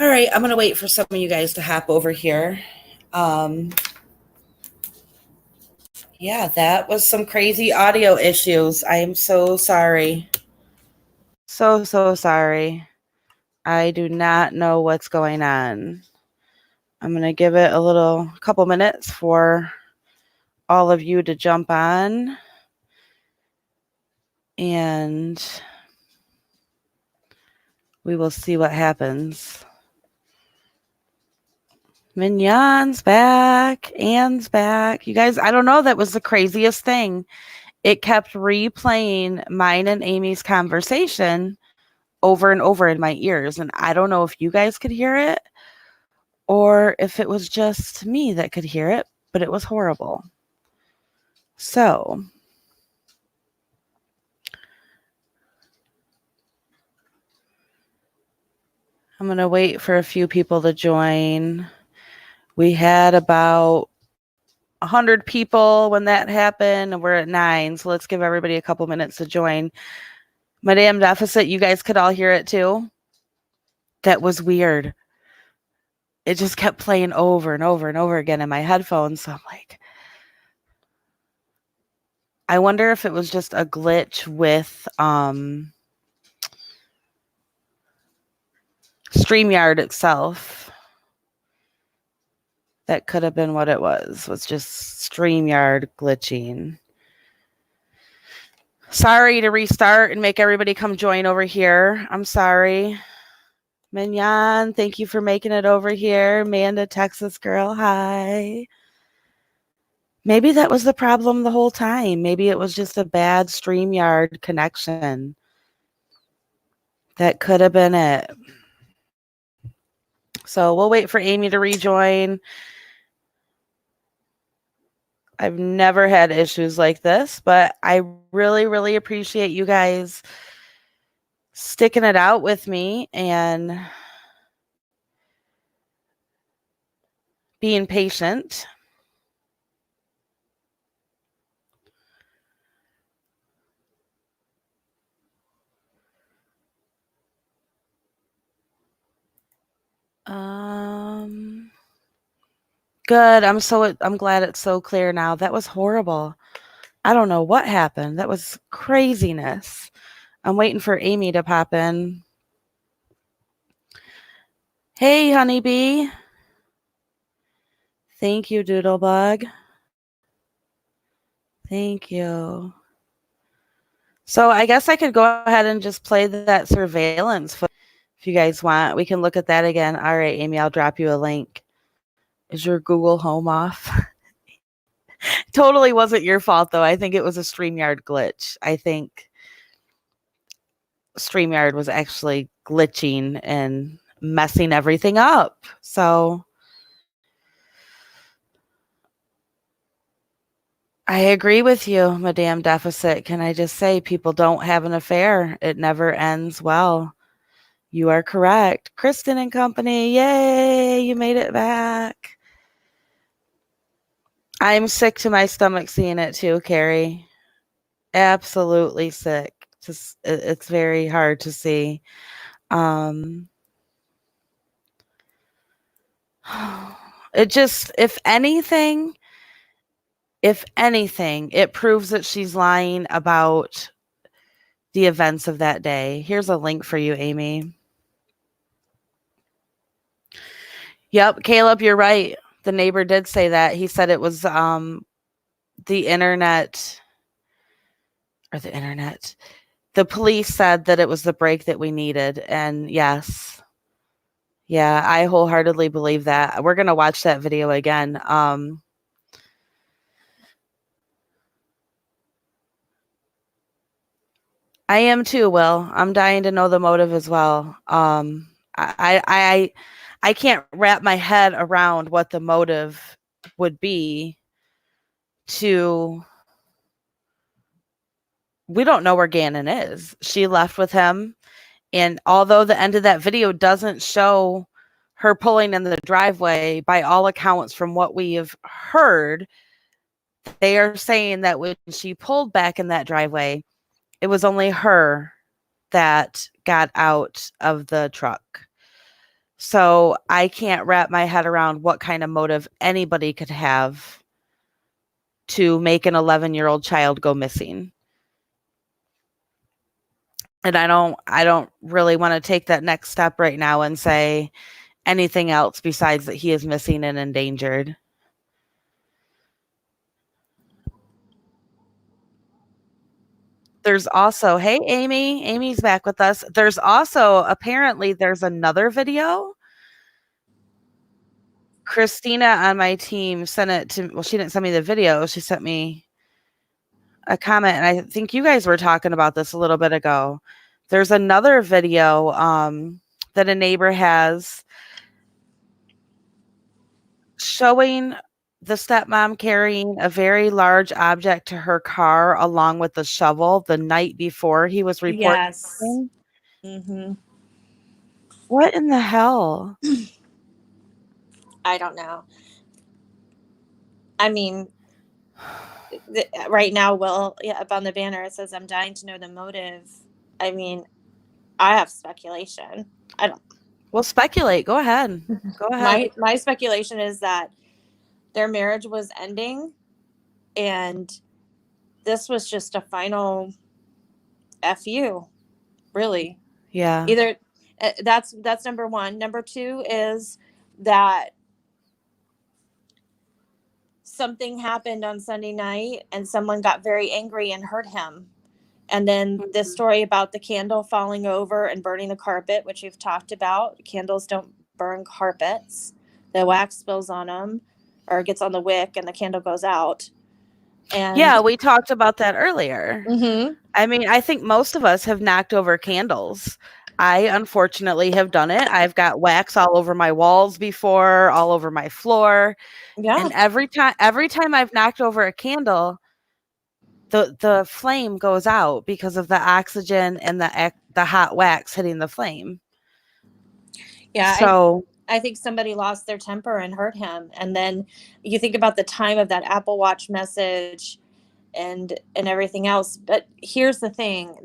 All right, I'm going to wait for some of you guys to hop over here. Um, yeah, that was some crazy audio issues. I am so sorry. So sorry. I do not know what's going on. I'm going to give it a couple minutes for all of you to jump on. And we will see what happens. Mignon's back. Anne's back. You guys, I don't know. That was the craziest thing. It kept replaying mine and Amy's conversation over and over in my ears. And I don't know if you guys could hear it or if it was just me that could hear it, but it was horrible. So I'm going to wait for a few people to join. We had about 100 people when that happened, and we're at 9. So let's give everybody a couple minutes to join. Madame Deficit, you guys could all hear it too? That was weird. It just kept playing over and over and over again in my headphones. So I'm like, I wonder if it was just a glitch with StreamYard itself. That could have been what it was just StreamYard glitching. Sorry to restart and make everybody come join over here. I'm sorry. Mignon, thank you for making it over here. Amanda, Texas girl, hi. Maybe that was the problem the whole time. Maybe it was just a bad StreamYard connection. That could have been it. So we'll wait for Amy to rejoin. I've never had issues like this, but I really, really appreciate you guys sticking it out with me and being patient. Good. I'm glad it's so clear now. That was horrible. I don't know what happened. That was craziness. I'm waiting for Amy to pop in. Hey, honeybee. Thank you, Doodlebug. Thank you. So I guess I could go ahead and just play that surveillance footage if you guys want. We can look at that again. All right, Amy, I'll drop you a link. Is your Google Home off? Totally wasn't your fault, though. I think it was a StreamYard glitch. I think StreamYard was actually glitching and messing everything up. So I agree with you, Madame Deficit. Can I just say people don't have an affair. It never ends well. You are correct. Kristen and company, yay, you made it back. I'm sick to my stomach seeing it too, Carrie. Absolutely sick. It's very hard to see. It just, if anything, it proves that she's lying about the events of that day. Here's a link for you, Amy. Yep, Caleb, you're right. The neighbor did say that. He said it was the internet. The police said that it was the break that we needed. And yes. Yeah, I wholeheartedly believe that. We're going to watch that video again. I am too, Will. I'm dying to know the motive as well. I can't wrap my head around what the motive would be to... We don't know where Gannon is. She left with him. And although the end of that video doesn't show her pulling in the driveway, by all accounts, from what we have heard, they are saying that when she pulled back in that driveway, it was only her that got out of the truck. So I can't wrap my head around what kind of motive anybody could have to make an 11-year-old child go missing. And I don't really want to take that next step right now and say anything else besides that he is missing and endangered. There's also, hey Amy, Amy's back with us. There's also apparently there's another video. Christina on my team sent it to, well, she didn't send me the video. She sent me a comment, and I think you guys were talking about this a little bit ago. There's another video that a neighbor has showing the stepmom carrying a very large object to her car along with the shovel the night before he was reported. Yes. Mm-hmm. What in the hell? I don't know. I mean, right now, Will, up on the banner, it says, "I'm dying to know the motive." I mean, I have speculation. I don't. Well, speculate. Go ahead. Go ahead. My speculation is that their marriage was ending, and this was just a final fu. Really. Yeah. Either that's number one. Number two is that something happened on Sunday night and someone got very angry and hurt him. And then this story about the candle falling over and burning the carpet, which we've talked about. Candles don't burn carpets. The wax spills on them or gets on the wick and the candle goes out. And yeah, we talked about that earlier. Mm-hmm. I mean, I think most of us have knocked over candles. I unfortunately have done it. I've got wax all over my walls before, all over my floor. Yeah. And every time I've knocked over a candle, the flame goes out because of the oxygen and the hot wax hitting the flame. Yeah. So I think somebody lost their temper and hurt him. And then you think about the time of that Apple Watch message and everything else. But here's the thing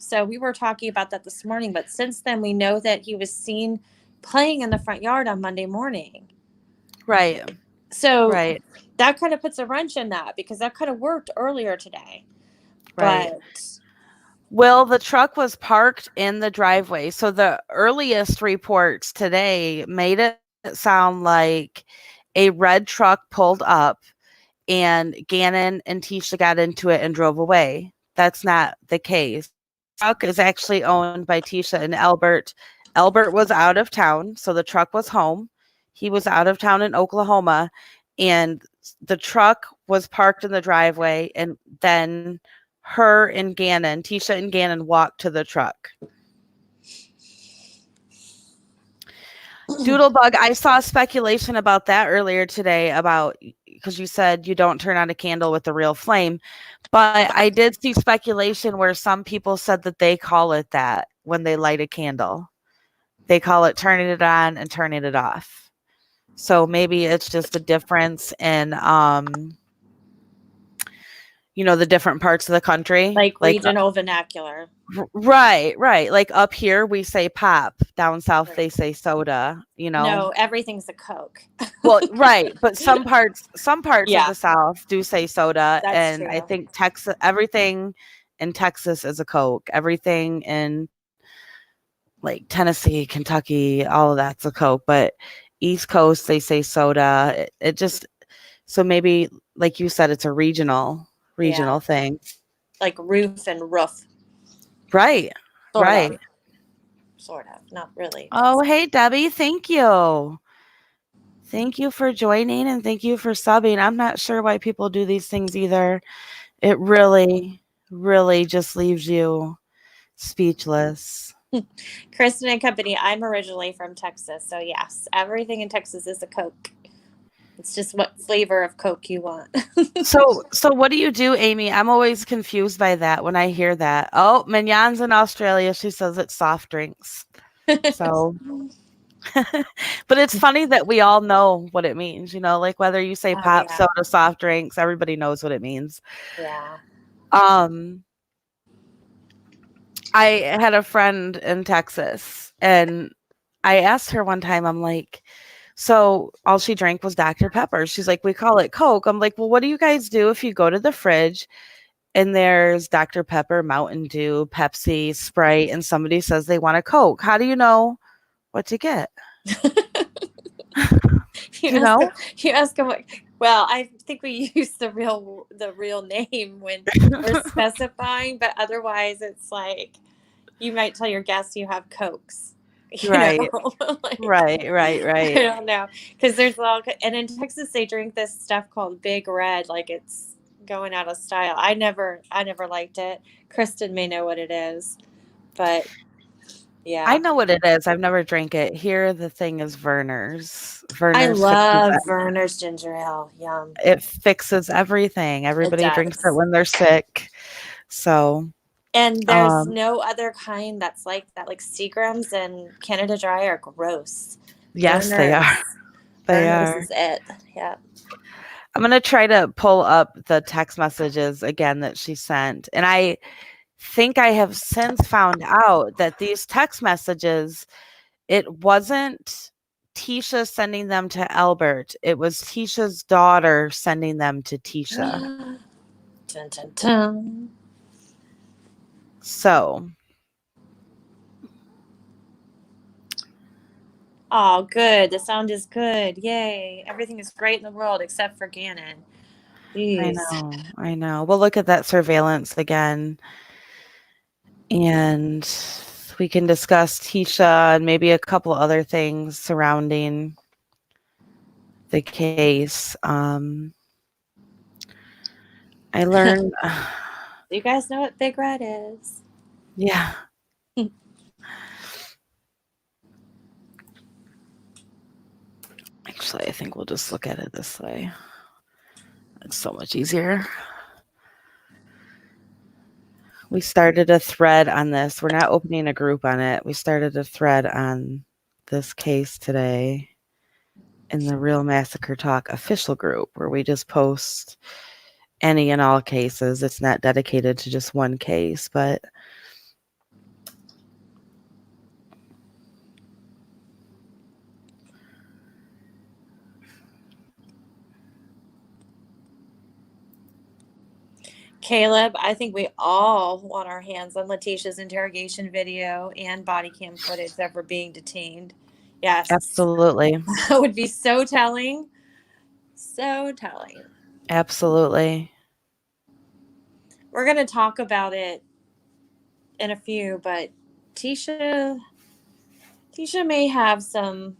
so we were talking about that this morning, but since then we know that he was seen playing in the front yard on Monday morning. Right. So right. that kind of puts a wrench in that because that kind of worked earlier today. Right. But well, the truck was parked in the driveway. So the earliest reports today made it sound like a red truck pulled up and Gannon and Tisha got into it and drove away. That's not the case. The truck is actually owned by Tisha and Albert. Albert was out of town, so the truck was home. He was out of town in Oklahoma, and the truck was parked in the driveway, and then her and Gannon, Tisha and Gannon, walked to the truck. Doodlebug, I saw speculation about that earlier today about, because you said you don't turn on a candle with a real flame, but I did see speculation where some people said that they call it that when they light a candle. They call it turning it on and turning it off. So maybe it's just a difference in the different parts of the country. Like regional vernacular. Right. Like up here we say pop. Down south they say soda, No, everything's a Coke. Well, right. But some parts Yeah. of the South do say soda. That's and true. I think everything in Texas is a Coke. Everything in like Tennessee, Kentucky, all of that's a Coke. But East Coast, they say soda. It just, so maybe, like you said, it's a regional thing. Like roof and roof. Right. Right. Sort of. Not really. Oh, hey, Debbie. Thank you. Thank you for joining and thank you for subbing. I'm not sure why people do these things either. It really, really just leaves you speechless. Kristen and Company, I'm originally from Texas. So yes, everything in Texas is a Coke. It's just what flavor of Coke you want. So what do you do, Amy? I'm always confused by that when I hear that. Oh, Mignon's in Australia. She says it's soft drinks. So, but it's funny that we all know what it means, like whether you say pop, soda, soft drinks, everybody knows what it means. Yeah. I had a friend in Texas and I asked her one time, I'm like, so all she drank was Dr. Pepper. She's like, we call it Coke. I'm like, well, what do you guys do if you go to the fridge and there's Dr. Pepper, Mountain Dew, Pepsi, Sprite, and somebody says they want a Coke? How do you know what to get? You You ask know? them, you ask them what, well, I think we use the real name when we're specifying, but otherwise it's like you might tell your guests you have Cokes, Right, like right, right, I right. don't know, because there's all, and in Texas they drink this stuff called Big Red, like it's going out of style. I never liked it. Kristen may know what it is, but I yeah. know what it is. I've never drank it. Here, the thing is Verner's. I Verner's fixes love Verner's ginger ale. Yum. it fixes everything. It Everybody drinks it does. when they're sick. So, And there's um, no other kind that's like that. Like Seagrams and Canada Dry are gross. yes, they are. Verner's. They Verner's are. is it. Yeah. I'm gonna try to pull up the text messages again that she sent. And I think I have since found out that these text messages, it wasn't Tisha sending them to Albert. It was Tisha's daughter sending them to Tisha. Dun, dun, dun. So, Oh, good. The sound is good. Yay. Everything is great in the world except for Gannon. I Jeez. know, I know. We'll look at that surveillance again and we can discuss Tisha and maybe a couple other things surrounding the case. I learned, You guys know what Big Red is? yeah. Actually, I think we'll just look at it this way. It's so much easier. We started a thread on this. We're not opening a group on it. We started a thread on this case today in the Real Massacre Talk official group where we just post any and all cases. It's not dedicated to just one case, but Caleb, I think we all want our hands on Letitia's interrogation video and body cam footage of her being detained. Yes. absolutely. That would be so telling. So telling. Absolutely. We're going to talk about it in a few, but Tisha may have some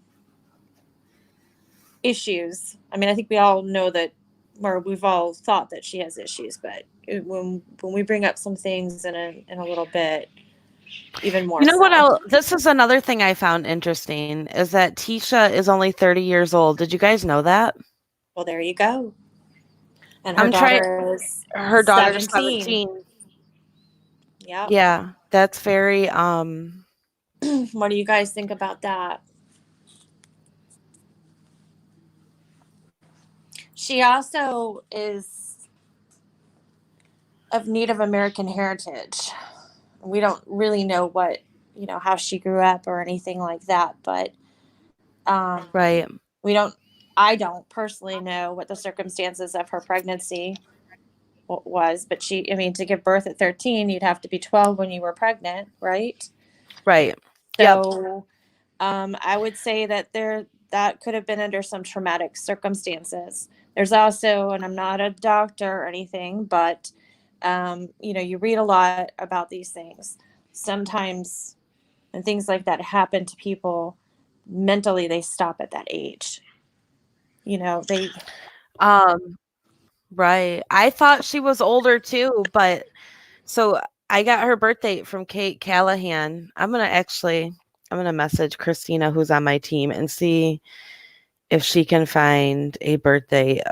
issues. I mean, I think we all know that, or we've all thought that she has issues, but when we bring up some things in a little bit, even more You know what so. this is another thing I found interesting is that Tisha is only 30 years old. Did you guys know that? Well, there you go. And her I'm trying daughter is her daughter's 17. 17. Yep. Yeah, that's very What do you guys think about that? She also is of Native American heritage. We don't really know what, how she grew up or anything like that, but right. we don't, I don't personally know what the circumstances of her pregnancy was, but I mean, to give birth at 13, you'd have to be 12 when you were pregnant, right? Right. Yep. So I would say that that could have been under some traumatic circumstances. There's also, and I'm not a doctor or anything, but you read a lot about these things. Sometimes, and things like that happen to people mentally, they stop at that age. They. Um right. I thought she was older too, but so I got her birth date from Kate Callahan. I'm gonna message Christina who's on my team and see if she can find a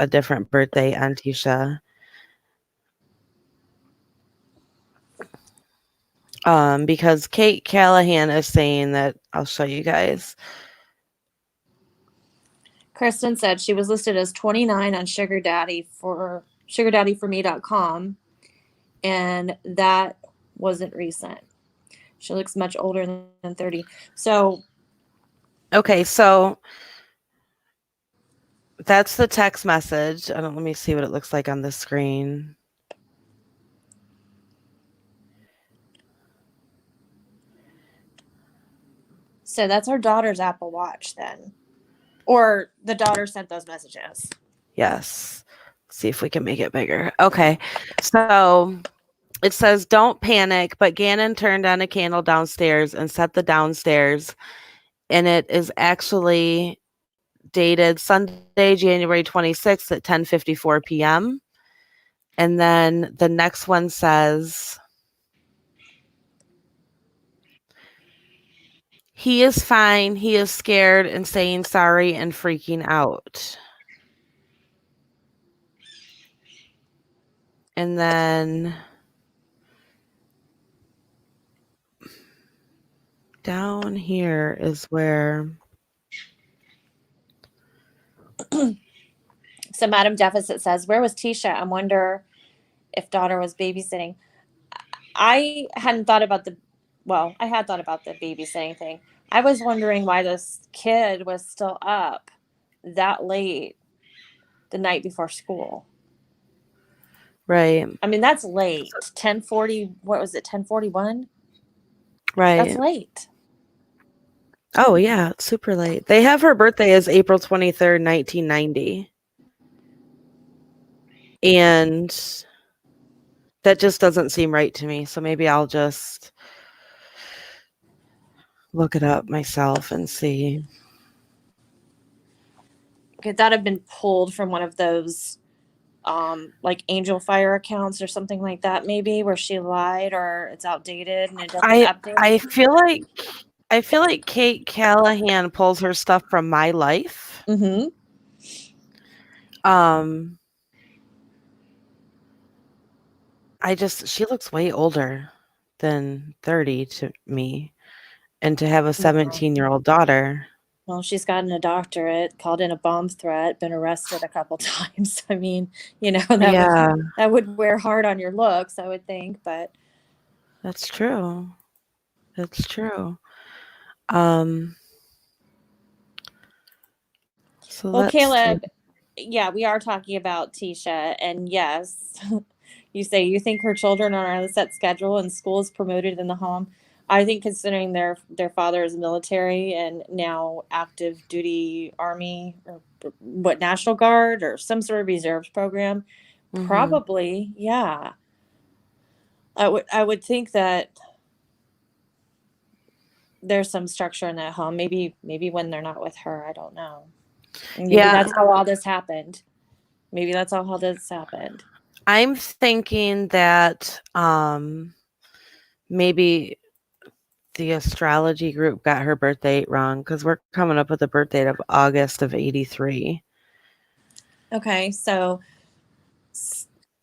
different birthday on Tisha. Because Kate Callahan is saying that I'll show you guys. Kristen said she was listed as 29 on sugardaddyforme.com, and that wasn't recent. She looks much older than 30. So Okay, so that's the text message. Let me see what it looks like on the screen. So that's her daughter's Apple Watch then. Or the daughter sent those messages. Yes. See if we can make it bigger. Okay. So it says, don't panic, but Gannon turned on a candle downstairs and set the downstairs. And it is actually dated Sunday, January 26th at 10:54 p.m. And then the next one says, he is fine. He is scared and saying sorry and freaking out. And then down here is where. So Madam Deficit says, where was Tisha? I wonder if daughter was babysitting. I hadn't thought about I had thought about the babysitting thing. I was wondering why this kid was still up that late the night before school. Right. I mean, that's late. 10:40, what was it, 10:41? Right. That's late. Oh, yeah, it's super late. They have her birthday as April 23rd, 1990. And that just doesn't seem right to me. So maybe I'll just look it up myself and see. Could that have been pulled from one of those like Angel Fire accounts or something like that, maybe, where she lied or it's outdated and it doesn't update? I feel like Kate Callahan pulls her stuff from My Life. Mm-hmm. She looks way older than 30 to me. And to have a 17-year-old daughter. Well, she's gotten a doctorate, called in a bomb threat, been arrested a couple times. I mean, that would wear hard on your looks, I would think, but that's true. That's true. So well, Caleb, yeah, we are talking about Tisha, and yes, you say you think her children are on a set schedule and school is promoted in the home. I think considering their father is military and now active duty Army or what National Guard or some sort of reserves program, probably, yeah. I would think that there's some structure in that home. Maybe when they're not with her, I don't know. Maybe that's how all this happened. Maybe that's how this happened. I'm thinking that maybe the astrology group got her birth date wrong because we're coming up with a birth date of August of 83. Okay, so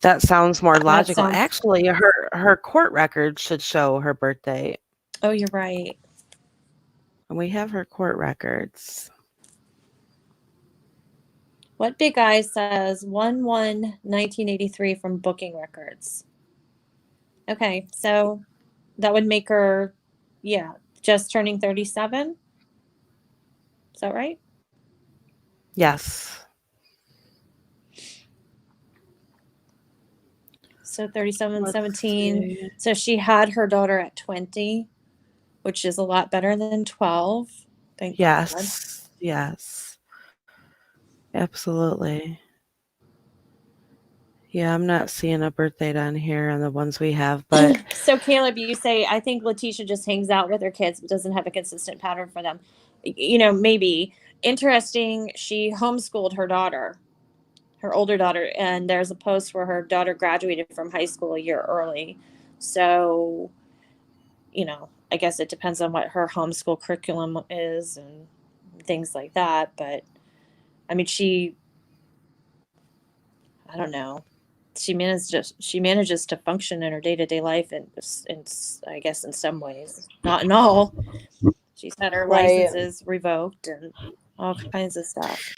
that sounds more logical. Actually, her court record should show her birth date. Oh, you're right. And we have her court records. What Big Eye says 1/1/1983 from booking records. Okay, so that would make her, just turning 37. Is that right? Yes. So 37, 17. So she had her daughter at 20, which is a lot better than 12. Thank God. Yes. Absolutely. Yeah, I'm not seeing a birth date on here on the ones we have, but so Caleb, you say, I think Letitia just hangs out with her kids but doesn't have a consistent pattern for them. Maybe. Interesting, she homeschooled her daughter, her older daughter, and there's a post where her daughter graduated from high school a year early. So, I guess it depends on what her homeschool curriculum is and things like that. But I mean, I don't know. She manages to function in her day-to-day life and I guess in some ways, not in all. She's had her licenses revoked and all kinds of stuff.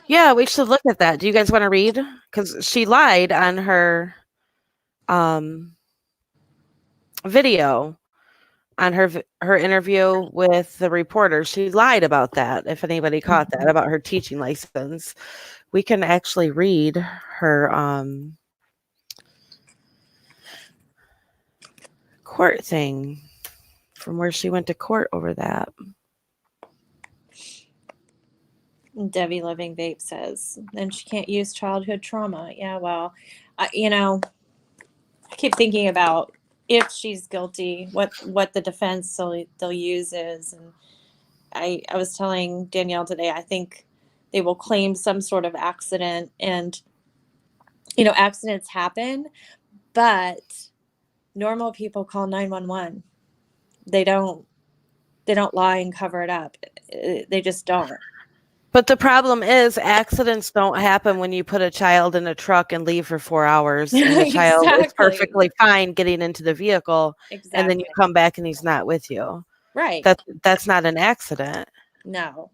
Yeah, we should look at that. Do you guys want to read? Because she lied on her video. on her interview with the reporter, she lied about that. If anybody caught that about her teaching license, we can actually read her court thing from where she went to court over that. Debbie Living Vape says, then she can't use childhood trauma. Yeah, well, I keep thinking about if she's guilty, what the defense they'll use is, and I was telling Danielle today, I think they will claim some sort of accident, and accidents happen, but normal people call 911. They don't lie and cover it up. They just don't. But the problem is accidents don't happen when you put a child in a truck and leave for 4 hours and the child is Exactly. perfectly fine getting into the vehicle and then you Exactly. come back and he's not with you. Right. That's not an accident. No.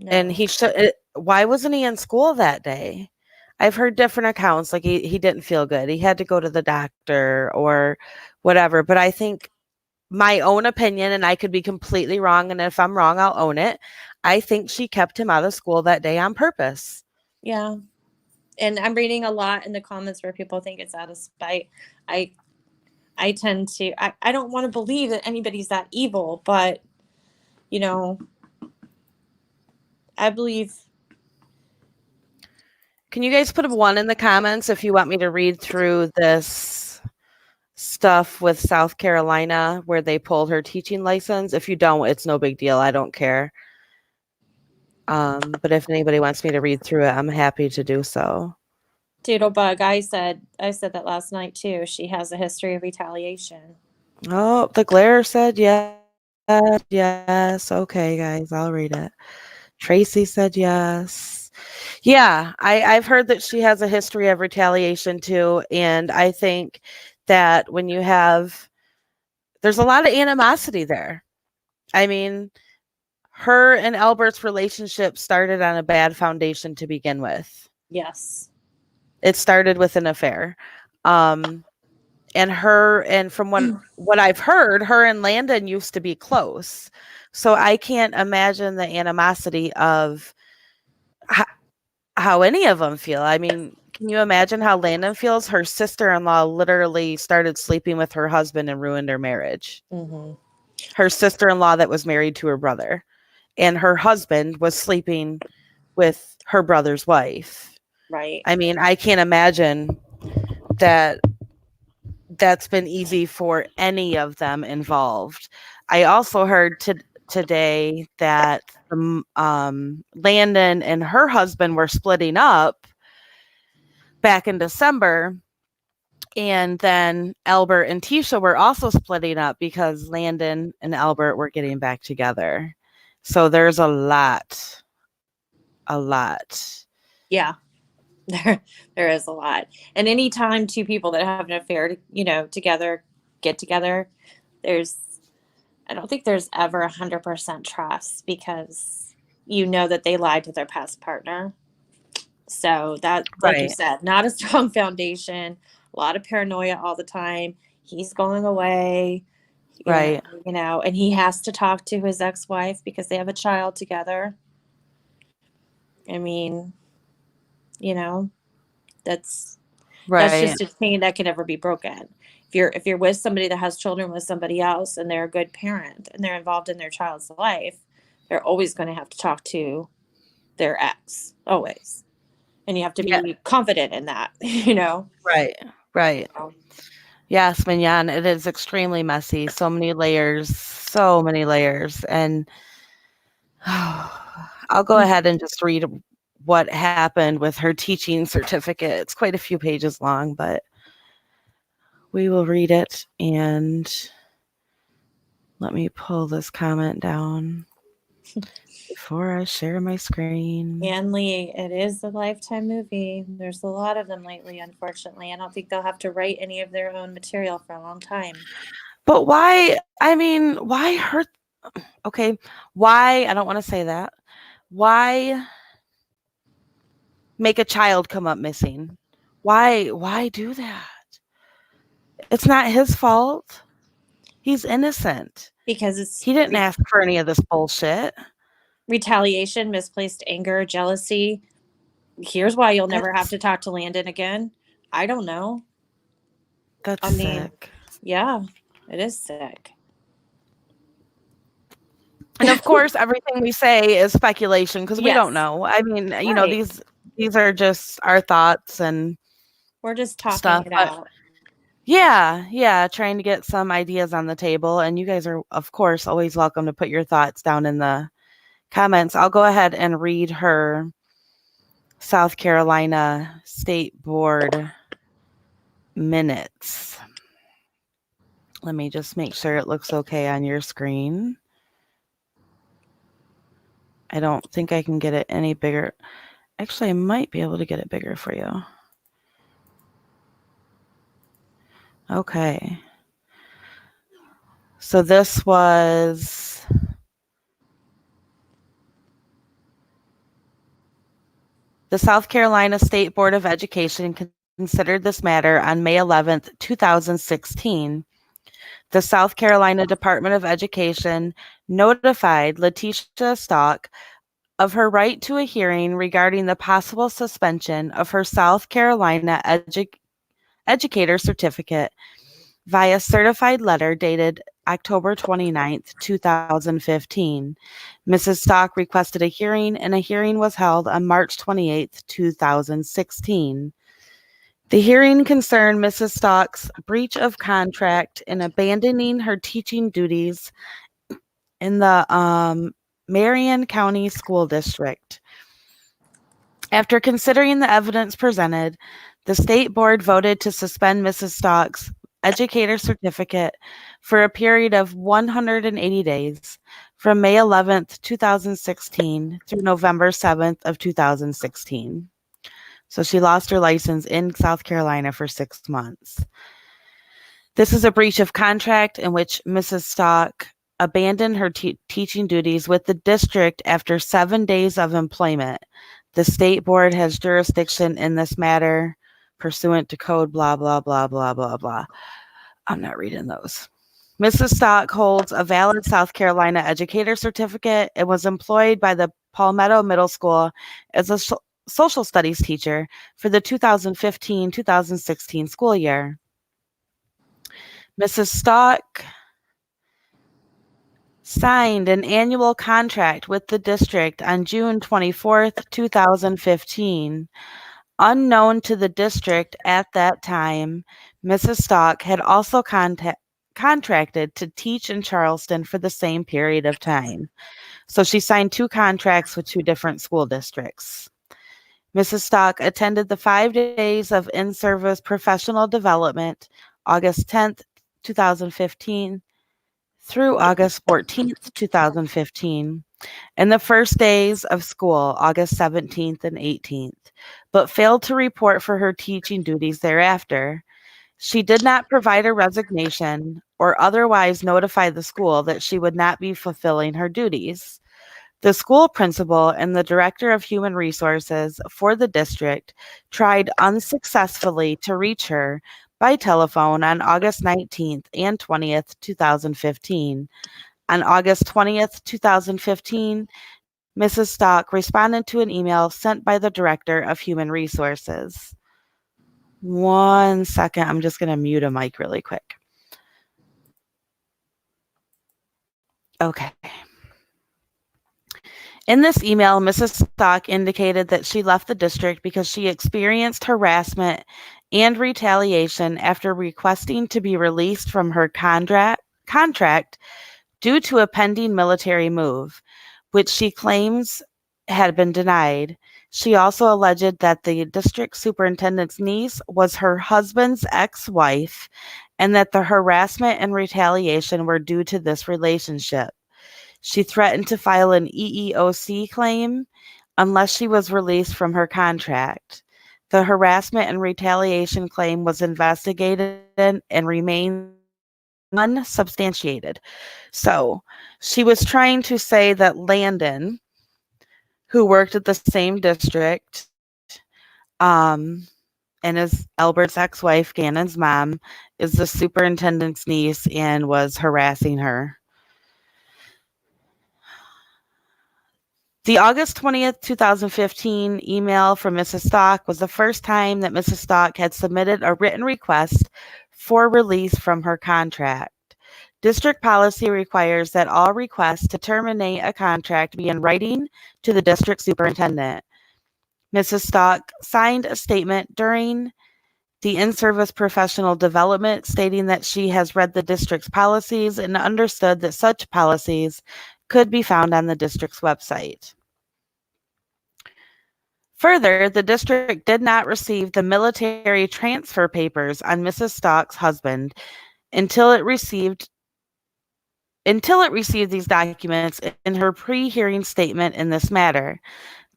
And he should. Why wasn't he in school that day? I've heard different accounts. Like he didn't feel good. He had to go to the doctor or whatever. But I think my own opinion, and I could be completely wrong. And if I'm wrong, I'll own it. I think she kept him out of school that day on purpose. Yeah. And I'm reading a lot in the comments where people think it's out of spite. I tend to, I don't want to believe that anybody's that evil, but I believe. Can you guys put a 1 in the comments if you want me to read through this stuff with South Carolina where they pulled her teaching license? If you don't, it's no big deal. I don't care. But if anybody wants me to read through it, I'm happy to do so. Doodlebug, I said that last night too. She has a history of retaliation. Oh, the glare said yes. Yes. Okay, guys, I'll read it. Tracy said yes. Yeah, I've heard that she has a history of retaliation too. And I think that when you there's a lot of animosity there. I mean, her and Albert's relationship started on a bad foundation to begin with. Yes. It started with an affair. And from what I've heard, her and Landon used to be close. So I can't imagine the animosity of how any of them feel. I mean, can you imagine how Landon feels? Her sister-in-law literally started sleeping with her husband and ruined their marriage. Mm-hmm. Her sister-in-law that was married to her brother, and her husband was sleeping with her brother's wife. Right. I mean, I can't imagine that that's been easy for any of them involved. I also heard today that Landon and her husband were splitting up back in December, and then Albert and Tisha were also splitting up because Landon and Albert were getting back together. So there's a lot. Yeah. There is a lot. And anytime two people that have an affair, together get together, I don't think there's ever 100% trust because that they lied to their past partner. So that, like you said, not a strong foundation, a lot of paranoia all the time. He's going away, Right. And he has to talk to his ex-wife because they have a child together. I mean, that's just a chain that can never be broken. If you're with somebody that has children with somebody else and they're a good parent and they're involved in their child's life, they're always going to have to talk to their ex, always. And you have to be confident in that, Right. Yes, Mignon, it is extremely messy. So many layers. And I'll go ahead and just read what happened with her teaching certificate. It's quite a few pages long, but we will read it. And let me pull this comment down before I share my screen. And Lee, it is a Lifetime movie. There's a lot of them lately, unfortunately. I don't think they'll have to write any of their own material for a long time. But why? I mean, why hurt? Okay, why? I don't want to say that. Why make a child come up missing? Why do that? It's not his fault. He's innocent. Because it's He didn't ask for any of this bullshit. retaliation, misplaced anger, jealousy. Here's why you'll never have That's to talk to Landon again. I don't know. that's I mean, sick. yeah, it is sick. And of course, everything we say is speculation because we don't Yes. know. I mean, Right. these are just our thoughts and We're just talking stuff. it But out. yeah, trying to get some ideas on the table. And you guys are, of course, always welcome to put your thoughts down in the comments. I'll go ahead and read her South Carolina State Board minutes. Let me just make sure it looks okay on your screen. I don't think I can get it any bigger. Actually, I might be able to get it bigger for you. Okay. So this was the South Carolina State Board of Education considered this matter on May 11th, 2016. The South Carolina Department of Education notified Letitia Stauch of her right to a hearing regarding the possible suspension of her South Carolina educator certificate via certified letter dated October 29th, 2015. Mrs. Stauch requested a hearing, and a hearing was held on March 28th, 2016. The hearing concerned Mrs. Stauch's breach of contract in abandoning her teaching duties in the Marion County School District. After considering the evidence presented, the state board voted to suspend Mrs. Stauch's educator certificate for a period of 180 days from May 11th, 2016 through November 7th of 2016. So she lost her license in South Carolina for 6 months. This is a breach of contract in which Mrs. Stauch abandoned her teaching duties with the district after 7 days of employment. The state board has jurisdiction in this matter pursuant to code blah, blah, blah, blah, blah, blah. I'm not reading those. Mrs. Stauch holds a valid South Carolina educator certificate and was employed by the Palmetto Middle School as a social studies teacher for the 2015-2016 school year. Mrs. Stauch signed an annual contract with the district on June 24th, 2015. Unknown to the district at that time, Mrs. Stauch had also contracted to teach in Charleston for the same period of time. So she signed 2 contracts with 2 different school districts. Mrs. Stauch attended the 5 days of in-service professional development, August 10th, 2015 through August 14th, 2015, and the first days of school, August 17th and 18th, but failed to report for her teaching duties thereafter. She did not provide a resignation or otherwise notify the school that she would not be fulfilling her duties. The school principal and the director of human resources for the district tried unsuccessfully to reach her by telephone on August 19th and 20th, 2015. On August 20th, 2015, Mrs. Stauch responded to an email sent by the director of human resources. 1 second, I'm just going to mute a mic really quick. Okay. In this email, Mrs. Stauch indicated that she left the district because she experienced harassment and retaliation after requesting to be released from her contract due to a pending military move, which she claims had been denied. She also alleged that the district superintendent's niece was her husband's ex-wife and that the harassment and retaliation were due to this relationship. She threatened to file an EEOC claim unless she was released from her contract. The harassment and retaliation claim was investigated and remains unsubstantiated. So she was trying to say that Landon, who worked at the same district, and is Albert's ex-wife, Gannon's mom, is the superintendent's niece and was harassing her. The August 20th, 2015 email from Mrs. Stauch was the first time that Mrs. Stauch had submitted a written request for release from her contract. District policy requires that all requests to terminate a contract be in writing to the district superintendent. Mrs. Stauch signed a statement during the in-service professional development stating that she has read the district's policies and understood that such policies could be found on the district's website. Further, the district did not receive the military transfer papers on Mrs. Stauch's husband until it received these documents in her pre-hearing statement in this matter.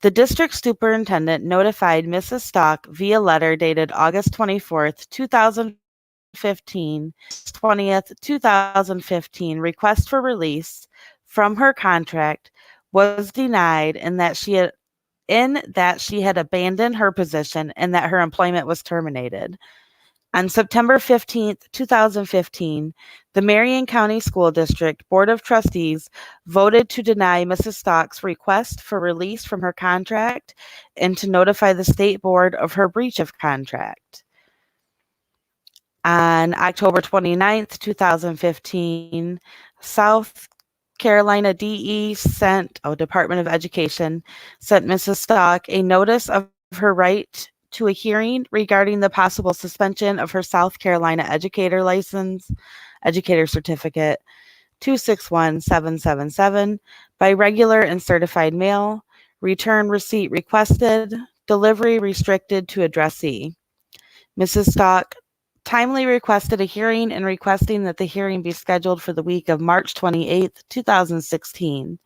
The district superintendent notified Mrs. Stauch via letter dated August 24th, 2015, 20th, 2015, request for release from her contract was denied in that she had abandoned her position and that her employment was terminated. On September 15th, 2015, the Marion County School District Board of Trustees voted to deny Mrs. Stauch's request for release from her contract and to notify the state board of her breach of contract. On October 29th, 2015, South Carolina Department of Education sent Mrs. Stauch a notice of her right to a hearing regarding the possible suspension of her South Carolina educator certificate 261777 by regular and certified mail, return receipt requested, delivery restricted to addressee. Mrs. Stauch timely requested a hearing and requesting that the hearing be scheduled for the week of March 28th, 2016.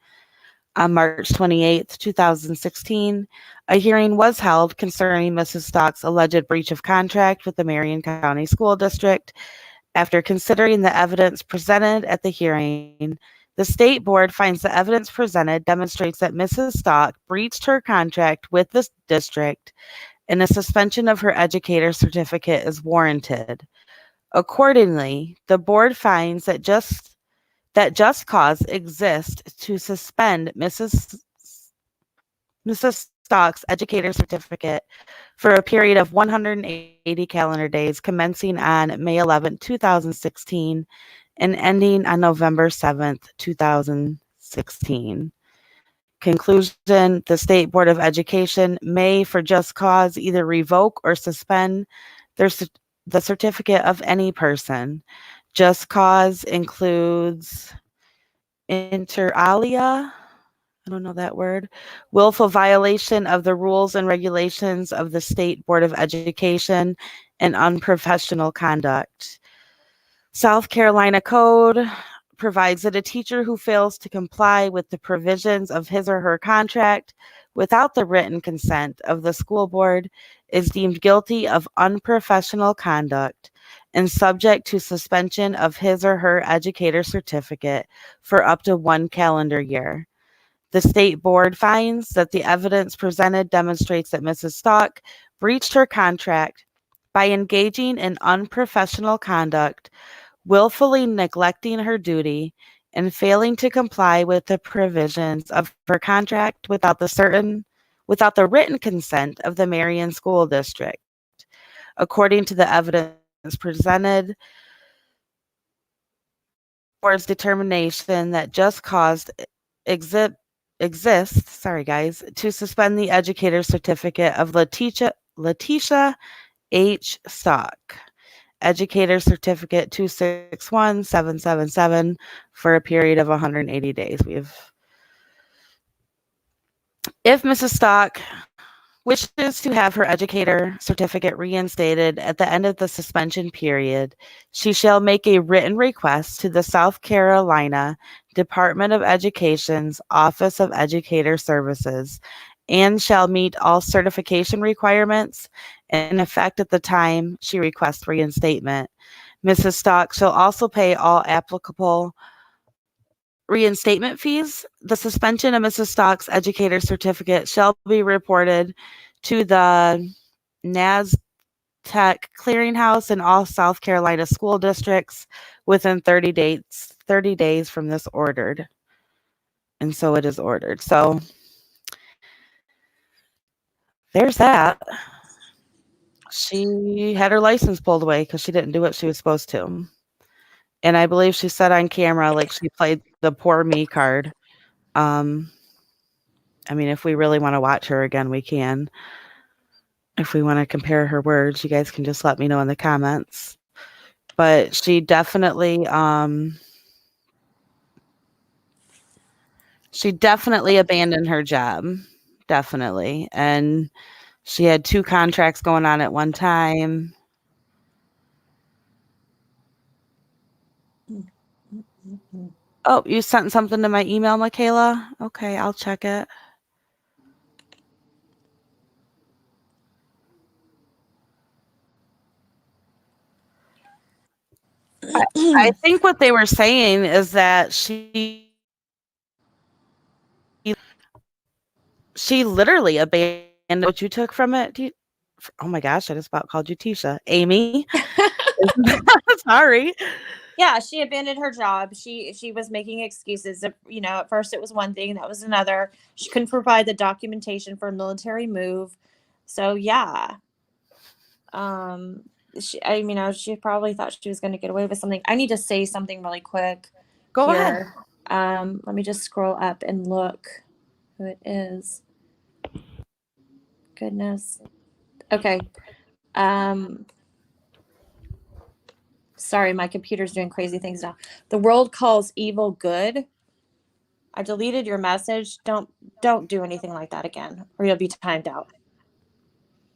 On March 28th, 2016, a hearing was held concerning Mrs. Stauch's alleged breach of contract with the Marion County School District. After considering the evidence presented at the hearing, the state board finds the evidence presented demonstrates that Mrs. Stauch breached her contract with the district and a suspension of her educator certificate is warranted. Accordingly, the board finds that just cause exists to suspend Mrs. Stauch's educator certificate for a period of 180 calendar days commencing on May 11, 2016 and ending on November 7th, 2016. Conclusion, the State Board of Education may, for just cause, either revoke or suspend the certificate of any person. Just cause includes inter alia, I don't know that word, willful violation of the rules and regulations of the State Board of Education and unprofessional conduct. South Carolina Code provides that a teacher who fails to comply with the provisions of his or her contract without the written consent of the school board is deemed guilty of unprofessional conduct and subject to suspension of his or her educator certificate for up to 1 calendar year. The state board finds that the evidence presented demonstrates that Mrs. Stauch breached her contract by engaging in unprofessional conduct, willfully neglecting her duty, and failing to comply with the provisions of her contract without the written consent of the Marion School District. According to the evidence presented, board's determination that just cause exists, to suspend the educator certificate of Letitia H. Stauch, educator certificate 261777 for a period of 180 days. If Mrs. Stauch wishes to have her educator certificate reinstated at the end of the suspension period, she shall make a written request to the South Carolina Department of Education's Office of Educator Services and shall meet all certification requirements in effect at the time she requests reinstatement. Mrs. Stauch shall also pay all applicable reinstatement fees. The suspension of Mrs. Stauch's educator certificate shall be reported to the Tech Clearinghouse in all South Carolina school districts within 30 days from this ordered. And so it is ordered. So there's that. She had her license pulled away because she didn't do what she was supposed to. And I believe she said on camera, like, she played the poor me card. Um, I mean, if we really want to watch her again, we can. If we want to compare her words, you guys can just let me know in the comments. But she definitely abandoned her job. Definitely. And she had 2 contracts going on at one time. Oh, you sent something to my email, Michaela? Okay, I'll check it. I think what they were saying is that she literally abandoned what you took from it. Oh my gosh, I just about called you Tisha. Amy. Sorry. Yeah, she abandoned her job. She was making excuses. At first it was one thing, that was another. She couldn't provide the documentation for a military move. So yeah. She probably thought she was going to get away with something. I need to say something really quick. Go here. ahead. Let me just scroll up and look who it is. Goodness. Okay. Sorry, my computer's doing crazy things now. The world calls evil good. I deleted your message. Don't do anything like that again, or you'll be timed out.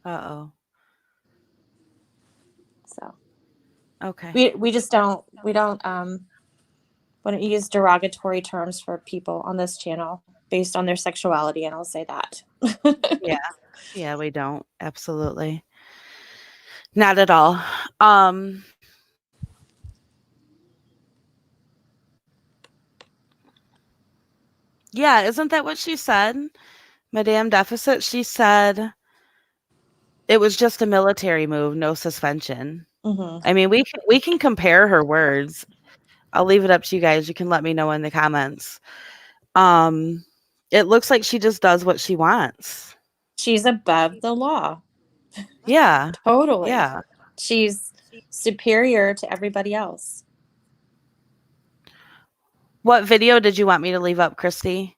Uh-oh. So Okay. we just don't wouldn't use derogatory terms for people on this channel based on their sexuality, and I'll say that. Yeah. Yeah, we don't. Absolutely. Not at all. Yeah, isn't that what she said? Madame Deficit, she said it was just a military move, no suspension. Mm-hmm. I mean, we can compare her words. I'll leave it up to you guys. You can let me know in the comments. It looks like she just does what she wants. She's above the law. Yeah. Totally. Yeah. She's superior to everybody else. What video did you want me to leave up, Christy?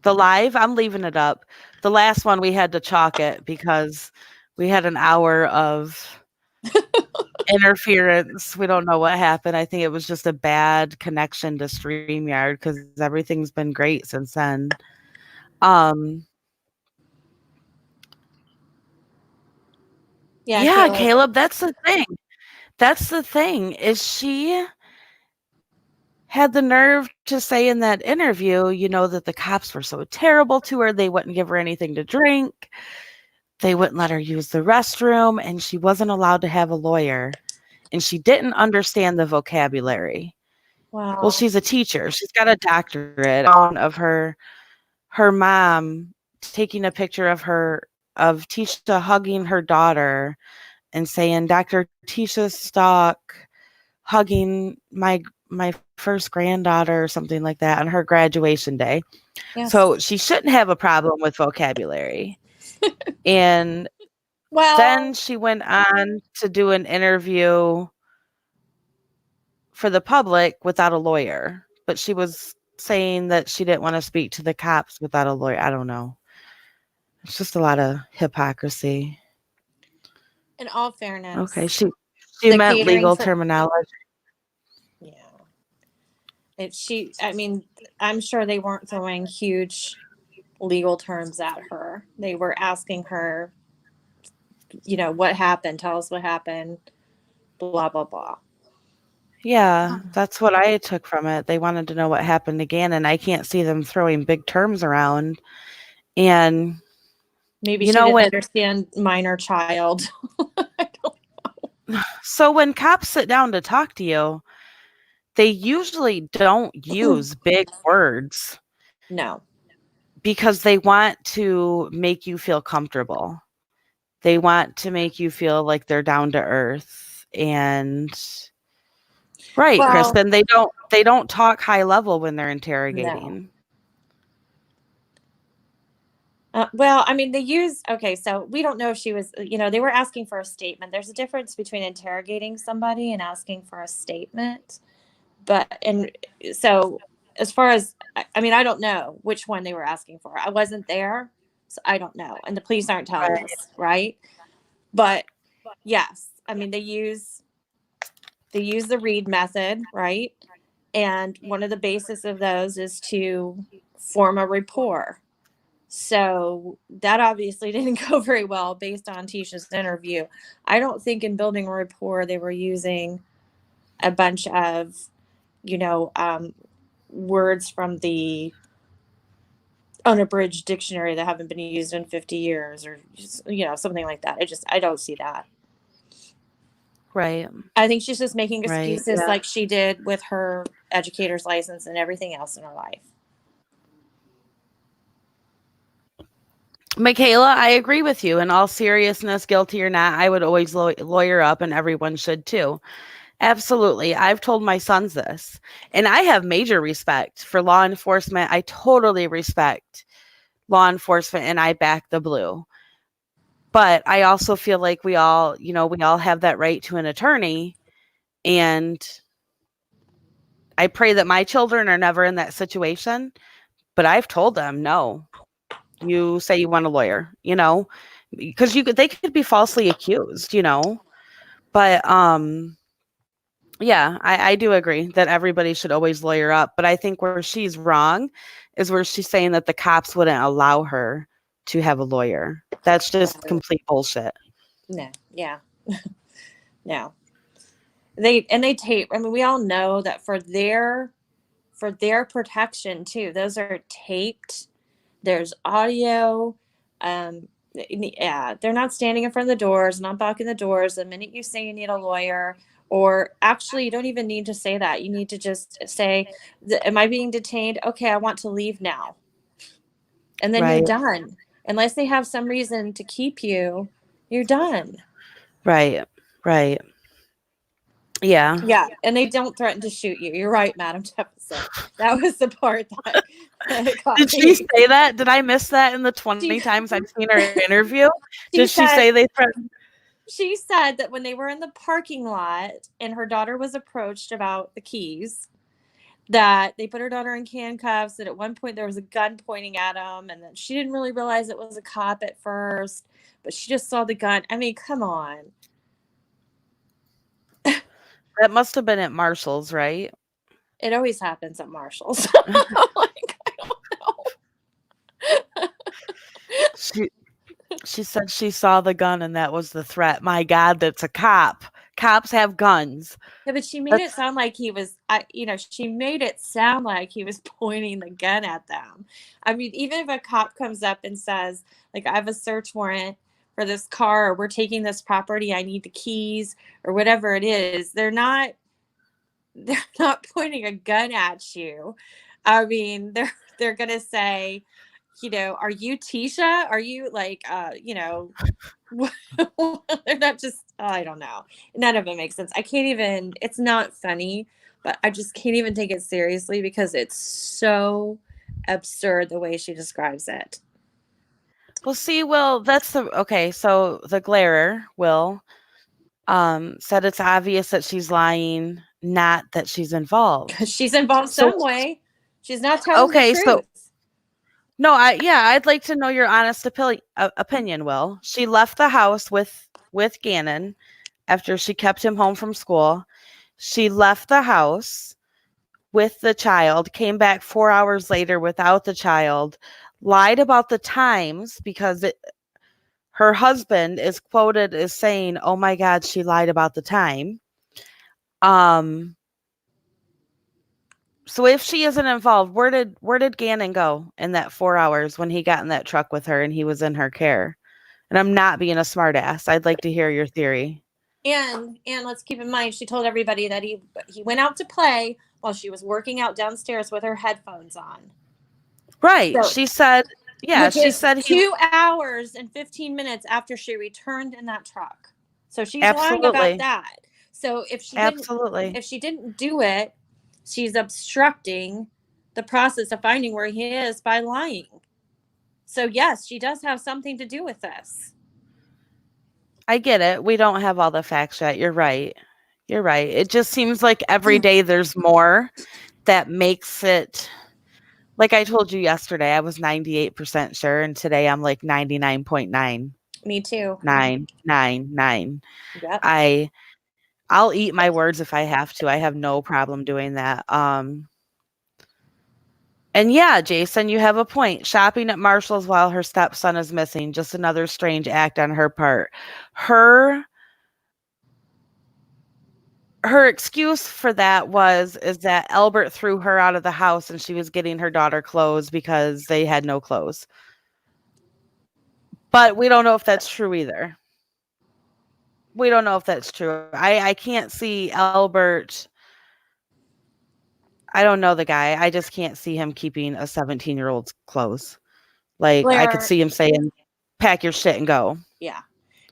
The live? I'm leaving it up. The last one we had to chalk it because we had an hour of interference. We don't know what happened. I think it was just a bad connection to StreamYard because everything's been great since then. Yeah, Caleb, that's the thing. That's the thing, is she had the nerve to say in that interview, that the cops were so terrible to her. They wouldn't give her anything to drink. They wouldn't let her use the restroom, and she wasn't allowed to have a lawyer. And she didn't understand the vocabulary. Wow. Well, she's a teacher. She's got a doctorate of her mom taking a picture of Tisha hugging her daughter and saying, Dr. Tisha Stauch hugging my first granddaughter or something like that on her graduation day. Yes. So she shouldn't have a problem with vocabulary. And then she went on to do an interview for the public without a lawyer, but she was saying that she didn't want to speak to the cops without a lawyer. I don't know. It's just a lot of hypocrisy. In all fairness. Okay, she meant legal terminology. Yeah. I'm sure they weren't throwing huge legal terms at her. They were asking her, what happened? Tell us what happened. Blah, blah, blah. Yeah, that's what I took from it. They wanted to know what happened again, and I can't see them throwing big terms around. And maybe she didn't understand minor child. I don't know. So when cops sit down to talk to you, they usually don't use big words. No. Because they want to make you feel comfortable. They want to make you feel like they're down to earth. And right, Well, Kristen, they don't talk high level when they're no. interrogating. Well, I mean, they use, okay, so we don't know if she was, they were asking for a statement. There's a difference between interrogating somebody and asking for a statement. But, and so as far as, I mean, I don't know which one they were asking for. I wasn't there, so I don't know. And the police aren't telling Right. us, right? But yes, I mean, they use the read method, right? And one of the basis of those is to form a rapport. So that obviously didn't go very well based on Tisha's interview. I don't think in building a rapport they were using a bunch of, you know, um, words from the unabridged dictionary that haven't been used in 50 years or, something like that. I don't see that. Right. I think she's just making Right. excuses Yeah. like she did with her educator's license and everything else in her life. Michaela, I agree with you. In all seriousness, guilty or not, I would always lawyer up, and everyone should too. Absolutely. I've told my sons this, and I have major respect for law enforcement. I totally respect law enforcement, and I back the blue. But I also feel like we all have that right to an attorney, and I pray that my children are never in that situation. But I've told them, no, you say you want a lawyer, because they could be falsely accused, But yeah, I do agree that everybody should always lawyer up. But I think where she's wrong is where she's saying that the cops wouldn't allow her to have a lawyer. That's just complete bullshit. No, yeah, no. They tape. I mean, we all know that for their protection too. Those are taped. There's audio. Yeah, they're not standing in front of the doors, not blocking the doors. The minute you say you need a lawyer, or actually, you don't even need to say that. You need to just say, "Am I being detained? Okay, I want to leave now," and then you're Right. done. Unless they have some reason to keep you, you're done. Right. Right. Yeah. Yeah, and they don't threaten to shoot you. You're right, Madam Jefferson. That was the part that got Did she me. say that? Did I miss that in the 20 She times I've seen her interview? she Did she said say they threatened? she said that when they were in the parking lot and her daughter was approached about the keys, that they put her daughter in handcuffs, and at one point there was a gun pointing at him, and that she didn't really realize it was a cop at first, but she just saw the gun. I mean, come on. That must have been at Marshall's, right? It always happens at Marshall's. Like, I don't know. She she said she saw the gun and that was the threat. My God, that's a cop. Cops have guns. Yeah, but she made it That's sound like he was, she made it sound like he was pointing the gun at them. I mean, even if a cop comes up and says, like, I have a search warrant for this car, or we're taking this property, I need the keys, or whatever it is, they're not pointing a gun at you. I mean, they're gonna say, are you Tisha? Are you like, they're not just, I don't know. None of it makes sense. I can't even, it's not funny, but I just can't even take it seriously because it's so absurd the way she describes it. well, see, Will, that's the okay, so the glarer, Will, said it's obvious that she's lying, not that she's involved. She's involved So some way. She's not telling the okay, so truth. no, I'd like to know your honest opinion, Will. She left the house with Gannon after she kept him home from school. She left the house with the child, came back 4 hours later without the child, lied about the times because her husband is quoted as saying, "Oh my God, she lied about the time." Um, so if she isn't involved, where did Gannon go in that 4 hours when he got in that truck with her and he was in her care? And I'm not being a smartass. I'd like to hear your theory. And let's keep in mind, she told everybody that he went out to play while she was working out downstairs with her headphones on. Right. So She said Yeah, which she is said he 2 hours and 15 minutes after she returned in that truck. So she's lying about absolutely. that. So Absolutely. if she didn't do it, she's obstructing the process of finding where he is by lying. So yes, she does have something to do with this. I get it. We don't have all the facts yet. You're right. You're right. It just seems like every day there's more that makes it like I told you yesterday, I was 98% sure, and today I'm like Me too. 99.999. Yep. I I'll eat my words if I have to. I have no problem doing that. And yeah, Jason, you have a point. Shopping at Marshall's while her stepson is missing, just another strange act on her part. Her her excuse for that is that Albert threw her out of the house and she was getting her daughter clothes because they had no clothes. But we don't know if that's true either. We don't know if that's true. I can't see Albert. I don't know the guy. I just can't see him keeping a 17-year-old's clothes. Like I could Blair, see him saying, "Pack your shit and go." yeah.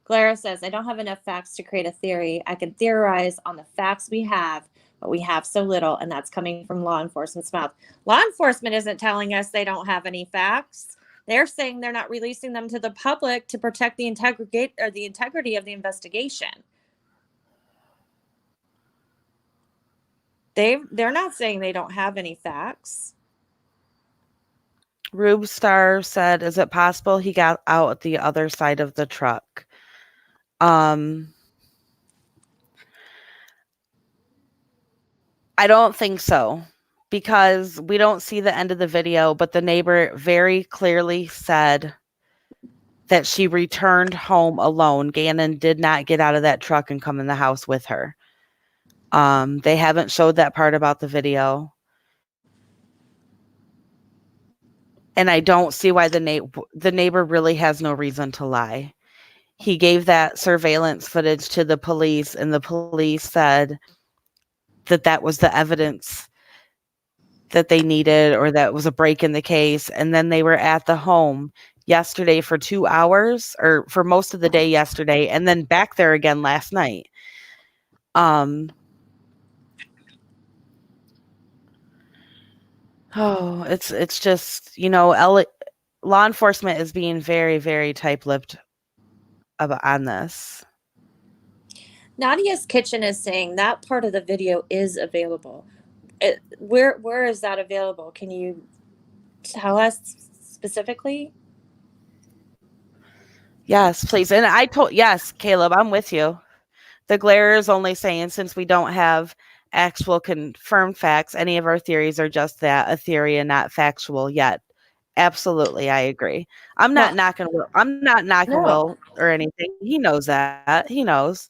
Clara says, I don't have enough facts to create a theory. I can theorize on the facts we have, but we have so little, and that's coming from law enforcement's mouth. Law enforcement isn't telling us they don't have any facts. They're saying they're not releasing them to the public to protect the integrity of the investigation. They're not saying they don't have any facts. Rube Star said, "Is it possible he got out the other side of the truck?" Um, I don't think so because we don't see the end of the video, but the neighbor very clearly said that she returned home alone. Gannon did not get out of that truck and come in the house with her. They haven't showed that part about the video. And I don't see why the neighbor really has no reason to lie. He gave that surveillance footage to the police, and the police said that that was the evidence that they needed or that was a break in the case. And then they were at the home yesterday for 2 hours or for most of the day yesterday and then back there again last night. Oh, it's just, law enforcement is being very, very tight-lipped on this. Nadia's Kitchen is saying that part of the video is available. Where is that available? Can you tell us specifically? Yes, please. And yes, Caleb, I'm with you. The glare is only saying since we don't have actual confirmed facts, any of our theories are just that, a theory and not factual yet. Absolutely, I agree. No, I'm not knocking no. Will or anything. He knows that. He knows.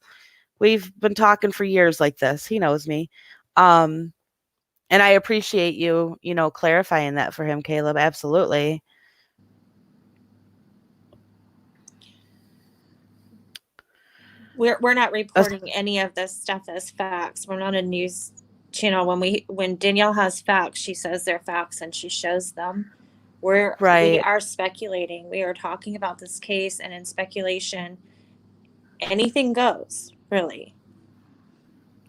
We've been talking for years like this. He knows me. Um, and I appreciate you, clarifying that for him, Caleb. Absolutely. We're not reporting any of this stuff as facts. We're not a news channel. When Danielle has facts, she says they're facts and she shows them. We Right, are speculating. We are talking about this case, and in speculation, anything goes, really.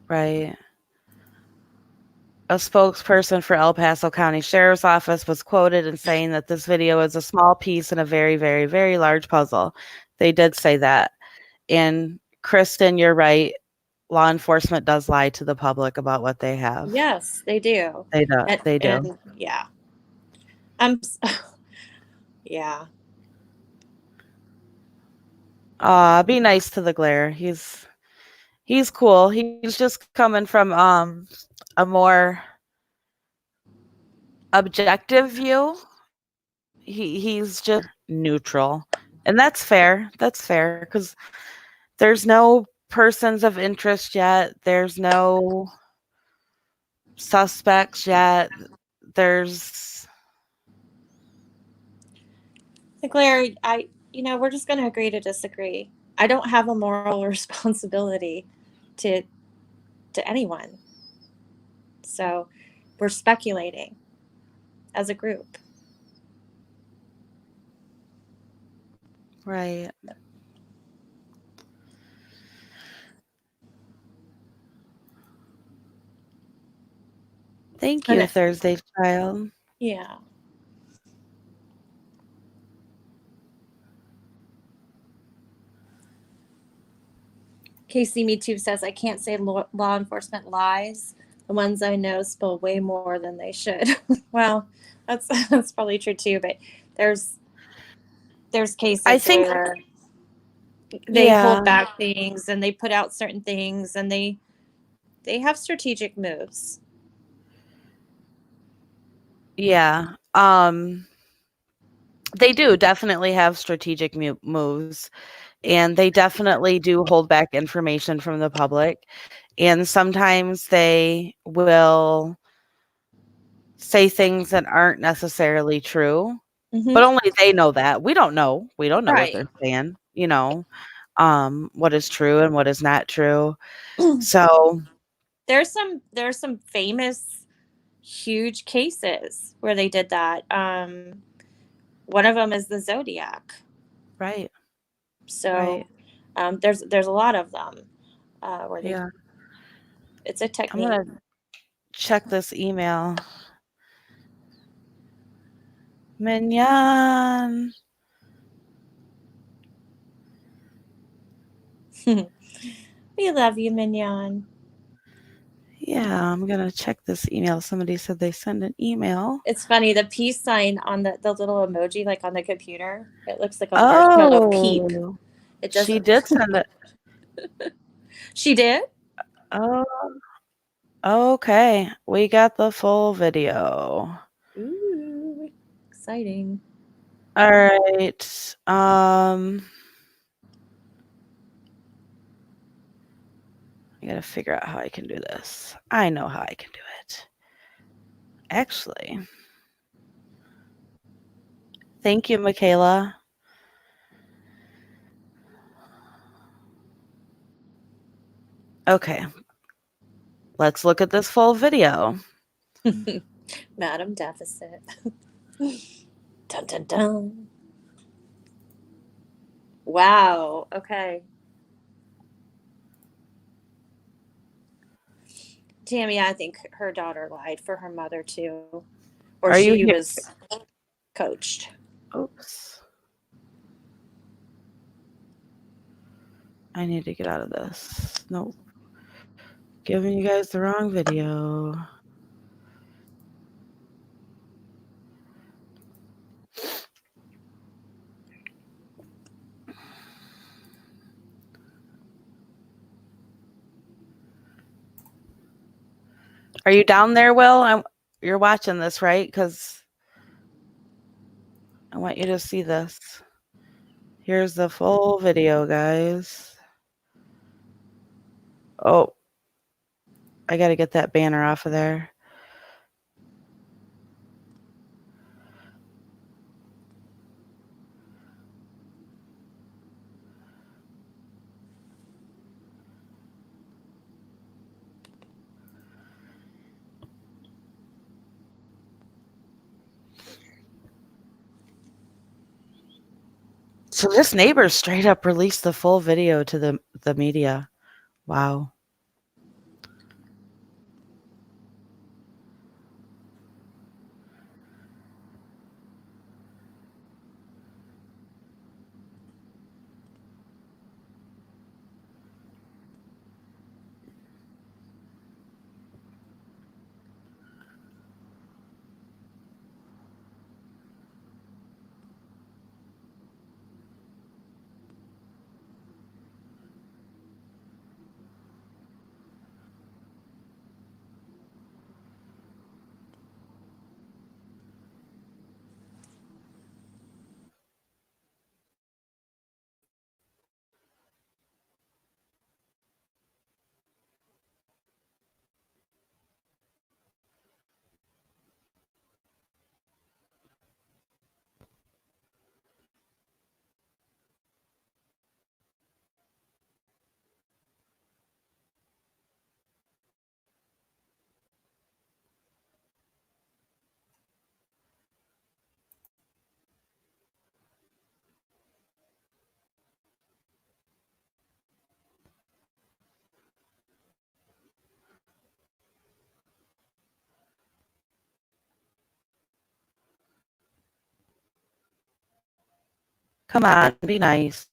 right. A spokesperson for El Paso County Sheriff's Office was quoted in saying that this video is a small piece in a very, very, very large puzzle. They did say that. And Kristen, you're right. Law enforcement does lie to the public about what they have. Yes, they do. They do. They do. And yeah, I'm. Yeah. Be nice to the glare. He's cool. He's just coming from a more objective view. He's just neutral. And that's fair. That's fair because there's no persons of interest yet. There's no suspects yet. There's Claire, we're just going to agree to disagree. I don't have a moral responsibility to anyone. So we're speculating as a group. Right. Thank And you, Thursday Child. yeah. Casey Me Too says, I can't say law enforcement lies. The ones I know spill way more than they should. Well, that's probably true too, but there's I cases think, where they hold yeah, back things and they put out certain things and they have strategic moves. yeah. They do definitely have strategic moves, and they definitely do hold back information from the public. And sometimes they will say things that aren't necessarily true, but Mm-hmm. only they know that. We don't know. We don't know what Right. they're saying, what is true and what is not true. So, There's some famous huge cases where they did that. One of them is the Zodiac. right, So right. there's a lot of them where they Yeah. it's a I'm technique. going to check this email. Mignon. We love you, Mignon. Yeah, I'm going to check this email. Somebody said they sent an email. It's funny, the peace sign on the little emoji like on the computer, it looks like a marshmallow peep. Oh, It she doesn't. did send it. She did? Oh, okay. We got the full video. Ooh, exciting. All right. I gotta figure out how I can do this. I know how I can do it. Actually, thank you, Michaela. Okay, let's look at this full video. Madam Deficit. Dun dun dun. Wow. Okay. Tammy, I think her daughter lied for her mother too. Or Are you she here? was coached. Oops. I need to get out of this. Nope. Giving you guys the wrong video. Are you down there, Will? You're watching this, right? Because I want you to see this. Here's the full video, guys. Oh, I got to get that banner off of there. So this neighbor straight up released the full video to the media. Wow. Come on, be nice.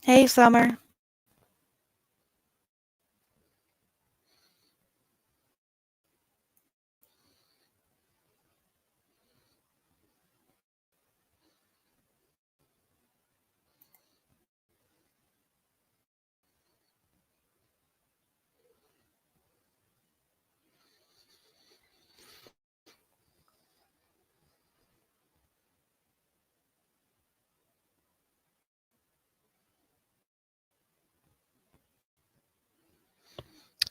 Hey, Summer.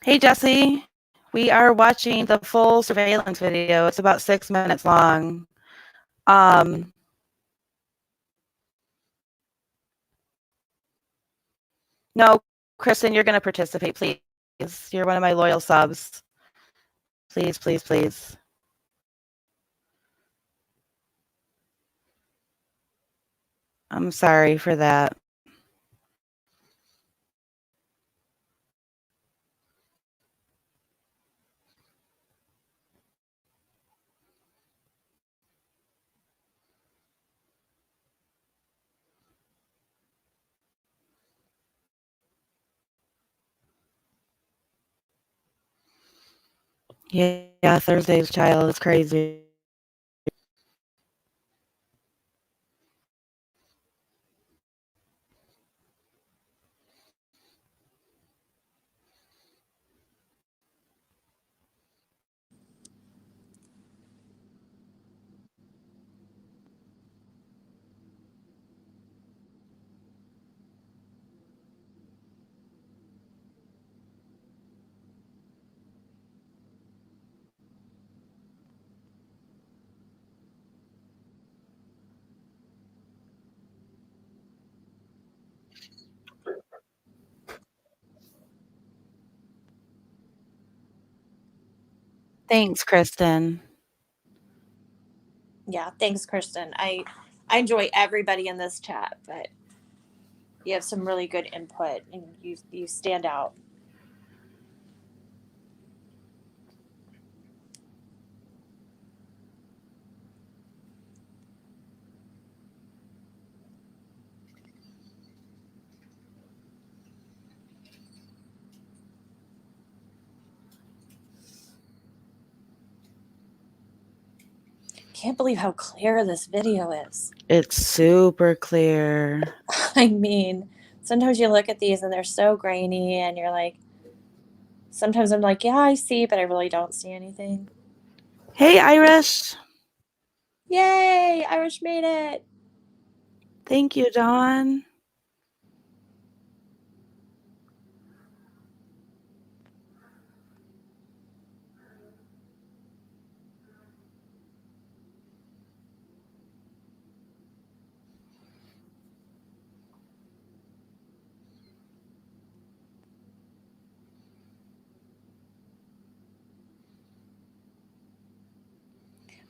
Hey, Jesse. We are watching the full surveillance video. It's about 6 minutes long. No, Kristen, you're going to participate, please. You're one of my loyal subs. Please, please, please. I'm sorry for that. Yeah, Thursday's child is crazy. Thanks, Kristen. Yeah, thanks, Kristen. I enjoy everybody in this chat, but you have some really good input and you stand out. Can't believe how clear this video is. It's super clear. I mean, sometimes you look at these and they're so grainy and you're like, sometimes I'm like, yeah, I see, but I really don't see anything. Hey, Irish. Yay, Irish made it. Thank you, Dawn.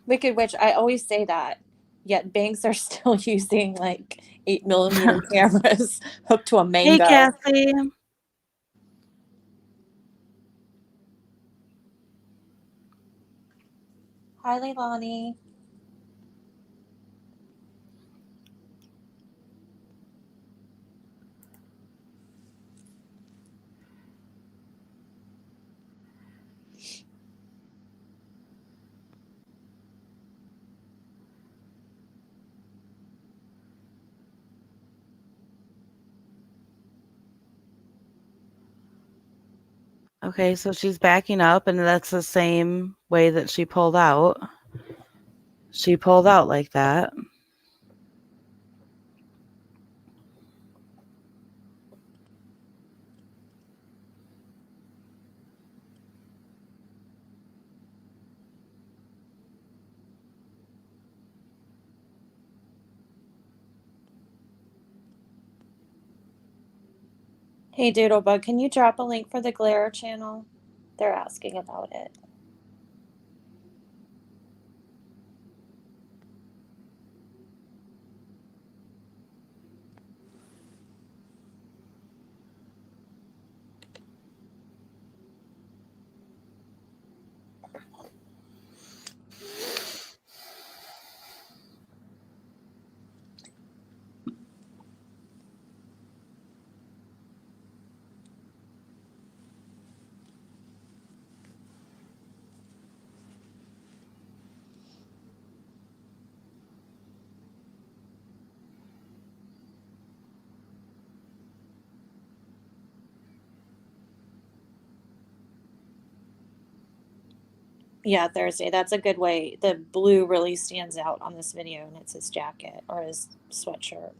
Wicked Witch, I always say that, yet banks are still using like 8mm cameras hooked to a Hey, mango. Cassie. Hi, Leilani. Okay, so she's backing up, and that's the same way that she pulled out. She pulled out like that. Hey, Doodlebug, can you drop a link for the glare channel? They're asking about it. Yeah, Thursday. That's a good way. The blue really stands out on this video, and it's his jacket or his sweatshirt.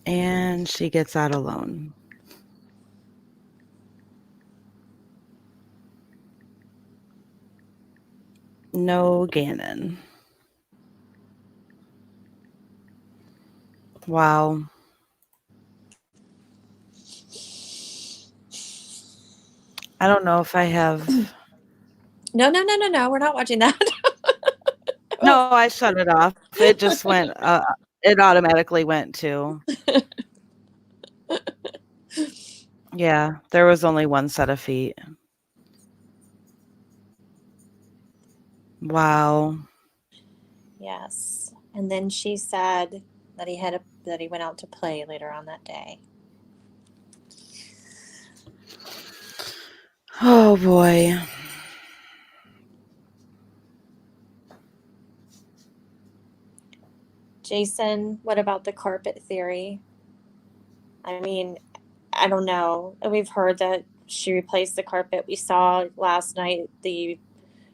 And she gets out alone. No Gannon. Wow. I don't know if I have. No. We're not watching that. No, I shut it off. It just went. It automatically went to. Yeah, there was only one set of feet. Wow. Yes. And then she said that he went out to play later on that day. Oh boy. Jason, what about the carpet theory? I mean, I don't know. We've heard that she replaced the carpet. We saw last night the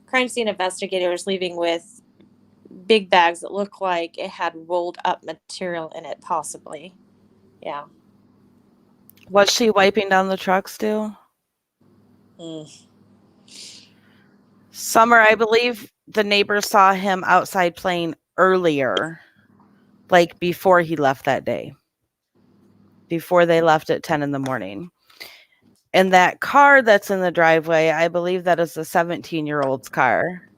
crime scene investigators leaving with big bags that look like it had rolled up material in it, possibly. Yeah. Was she wiping down the truck still? Mm. Summer, I believe the neighbor saw him outside playing earlier, like before he left that day, before they left at 10 in the morning. And that car that's in the driveway, I believe that is a 17-year-old's car.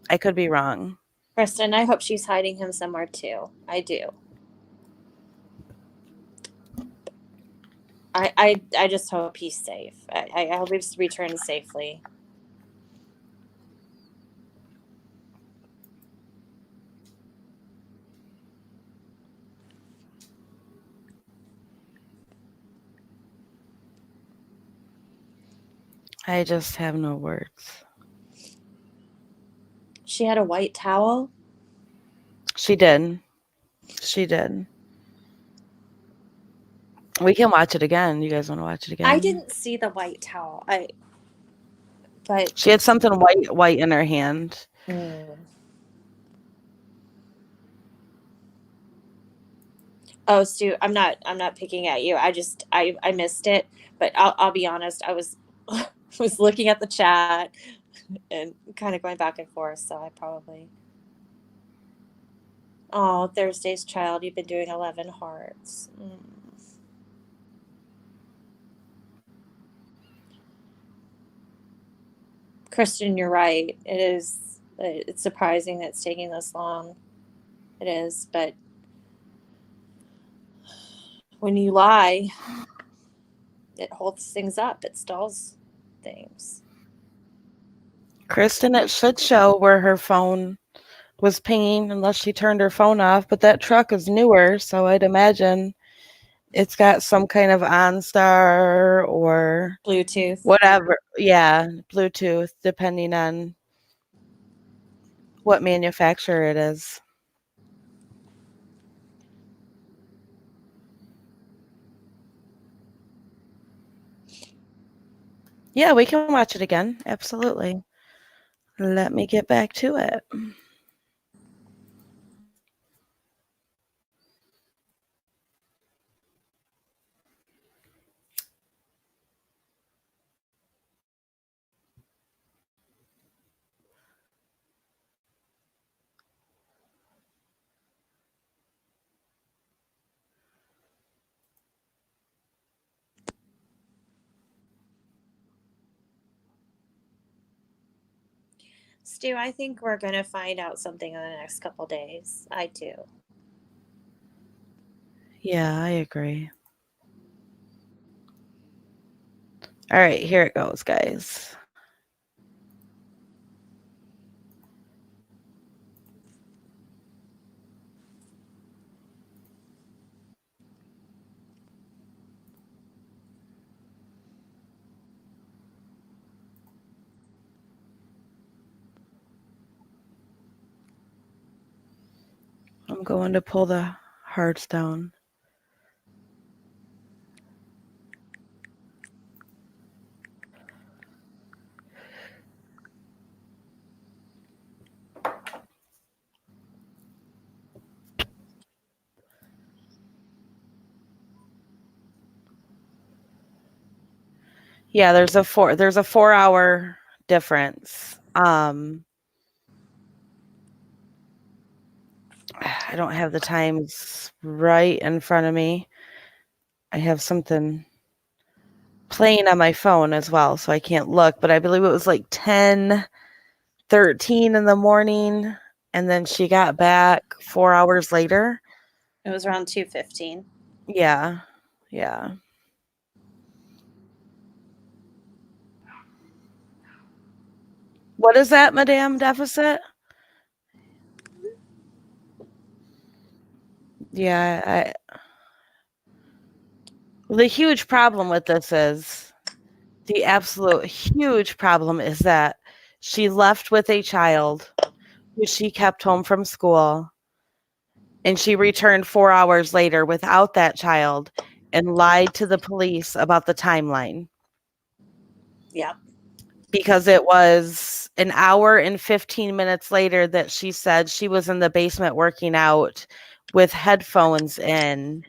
I could be wrong. Kristen, I hope she's hiding him somewhere too. I do. I just hope he's safe. I hope he's returned safely. I just have no words. She had a white towel. She did. She did. We can watch it again. You guys want to watch it again? I didn't see the white towel. But she had something white in her hand. Oh, Stu, I'm not picking at you. I missed it, but I'll be honest. I was was looking at the chat and kind of going back and forth, so I probably. Oh, Thursday's child, you've been doing 11 hearts. Kristen, you're right. It's surprising that it's taking this long. It is, but when you lie, it holds things up. It stalls things. Kristen, it should show where her phone was pinging unless she turned her phone off, but that truck is newer, so I'd imagine it's got some kind of OnStar or Bluetooth. whatever. Yeah, Bluetooth, depending on what manufacturer it is. Yeah, we can watch it again. Absolutely. Let me get back to it. Stu, I think we're going to find out something in the next couple days. I do. Yeah, I agree. All right, here it goes, guys. I'm going to pull the hearts down. Yeah, there's a 4-hour difference. I don't have the times right in front of me. I have something playing on my phone as well, so I can't look, but I believe it was like 10:13 in the morning, and then she got back 4 hours later. It was around 2:15. Yeah. Yeah. What is that, Madame Deficit? Yeah, the huge problem with this is the absolute huge problem is that she left with a child who she kept home from school, and she returned 4 hours later without that child and lied to the police about the timeline. Yeah. Because it was an hour and 15 minutes later that she said she was in the basement working out with headphones in,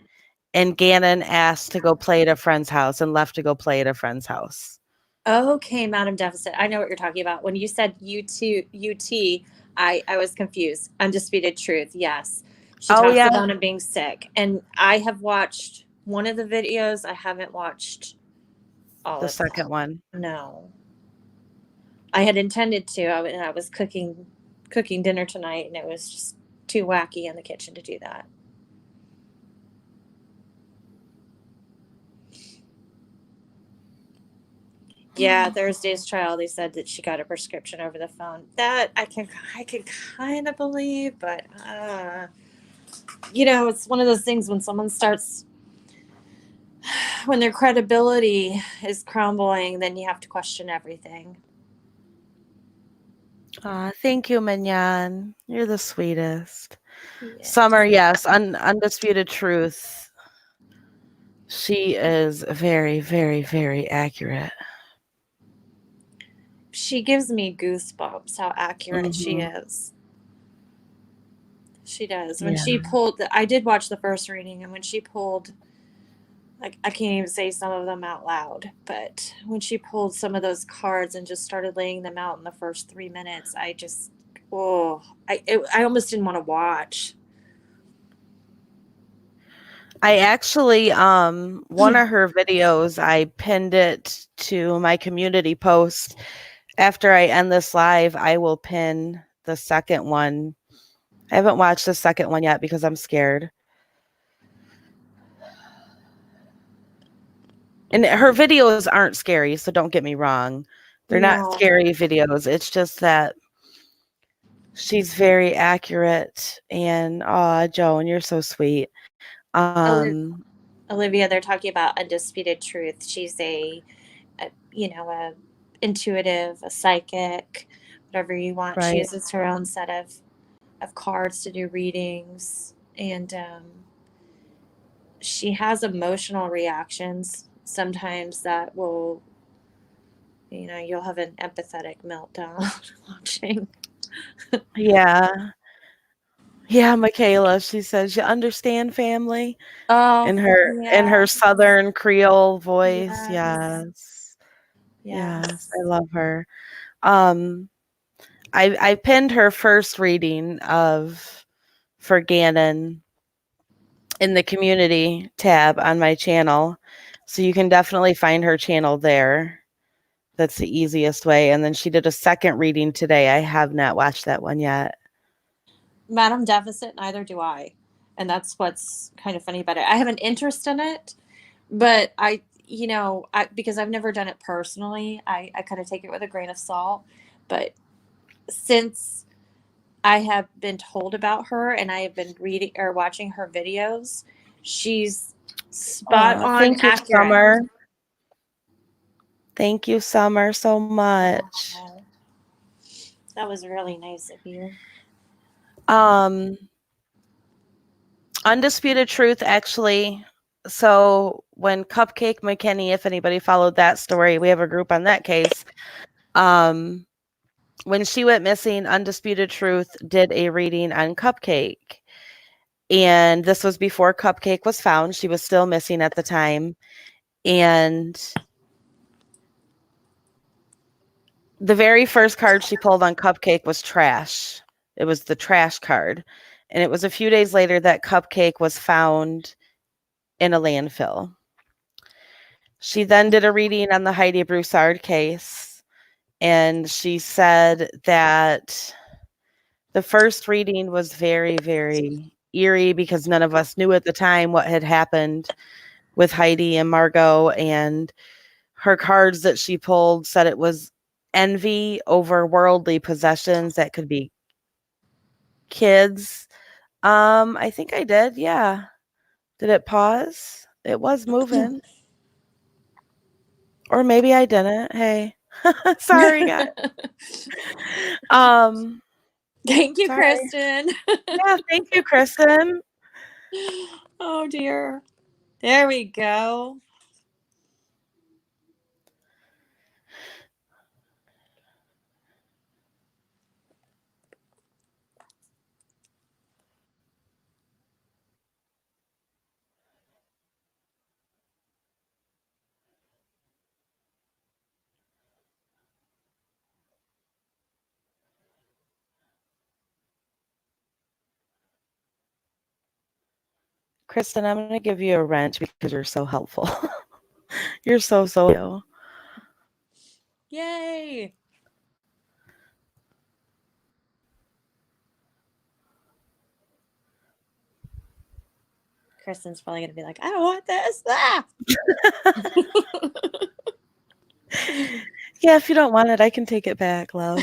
and Gannon asked to go play at a friend's house and left to go play at a friend's house. Okay, Madam Deficit. I know what you're talking about. When you said UT, I was confused. Undisputed Truth. Yes. She Oh, talks yeah. about him being sick. And I have watched one of the videos. I haven't watched all The of second them. one. No. I had intended to. I was cooking dinner tonight, and it was just too wacky in the kitchen to do that. Yeah, Thursday's trial. They said that she got a prescription over the phone. That I can kind of believe, but it's one of those things when someone starts when their credibility is crumbling, then you have to question everything. Thank you, Mignon. You're the sweetest. Yeah. Summer, yes, undisputed truth. She is very, very, very accurate. She gives me goosebumps how accurate she Mm-hmm. is. She does. When Yeah. she pulled, I did watch the first reading, and when she pulled, like, I can't even say some of them out loud, but when she pulled some of those cards and just started laying them out in the first 3 minutes, I almost didn't want to watch. I actually, one of her videos, I pinned it to my community post. After I end this live, I will pin the second one. I haven't watched the second one yet because I'm scared. And her videos aren't scary, so don't get me wrong. They're not scary videos. It's just that she's very accurate. And Joan, you're so sweet. Olivia, they're talking about Undisputed Truth. She's a intuitive, a psychic, whatever you want. Right. She uses her own set of cards to do readings, and she has emotional reactions sometimes that will, you'll have an empathetic meltdown watching. Yeah. Yeah, Michaela, she says, you understand, family? Oh, In her Southern Creole voice. yes. Yes, I love her. I pinned her first reading for Gannon in the community tab on my channel, so you can definitely find her channel there. That's the easiest way. And then she did a second reading today. I have not watched that one yet. Madam Deficit, neither do I. And that's what's kind of funny about it. I have an interest in it, but because I've never done it personally, I kind of take it with a grain of salt. But since I have been told about her and I have been reading or watching her videos, she's spot on Thank you, accurate. Summer. Thank you, Summer, so much. Oh, that was really nice of you. Undisputed Truth, actually. So when Cupcake McKinney, if anybody followed that story, we have a group on that case. When she went missing, Undisputed Truth did a reading on Cupcake. And this was before Cupcake was found. She was still missing at the time. And the very first card she pulled on Cupcake was trash. It was the trash card. And it was a few days later that Cupcake was found in a landfill. She then did a reading on the Heidi Broussard case. And she said that the first reading was very, very eerie because none of us knew at the time what had happened with Heidi and Margot. And her cards that she pulled said it was envy over worldly possessions that could be kids. I think I did. Yeah. Did it pause? It was moving. Or maybe I didn't. Hey. Sorry, guys. Thank you, Sorry. Kristen. Yeah, thank you, Kristen. Oh dear. There we go. Kristen, I'm going to give you a wrench because you're so helpful. You're so. Yay. Kristen's probably going to be like, I don't want this. Ah! Yeah, if you don't want it, I can take it back, love.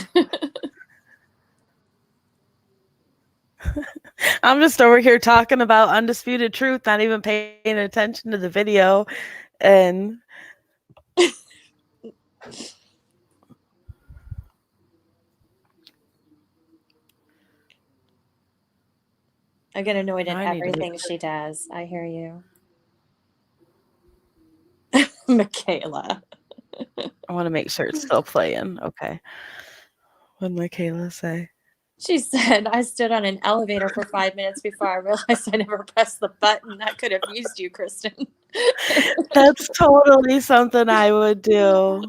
I'm just over here talking about Undisputed Truth, not even paying attention to the video. And I get annoyed at everything she does. I hear you. Michaela. I want to make sure it's still playing. Okay. What did Michaela say? She said, I stood on an elevator for 5 minutes before I realized I never pressed the button. That could have used you, Kristen. That's totally something I would do.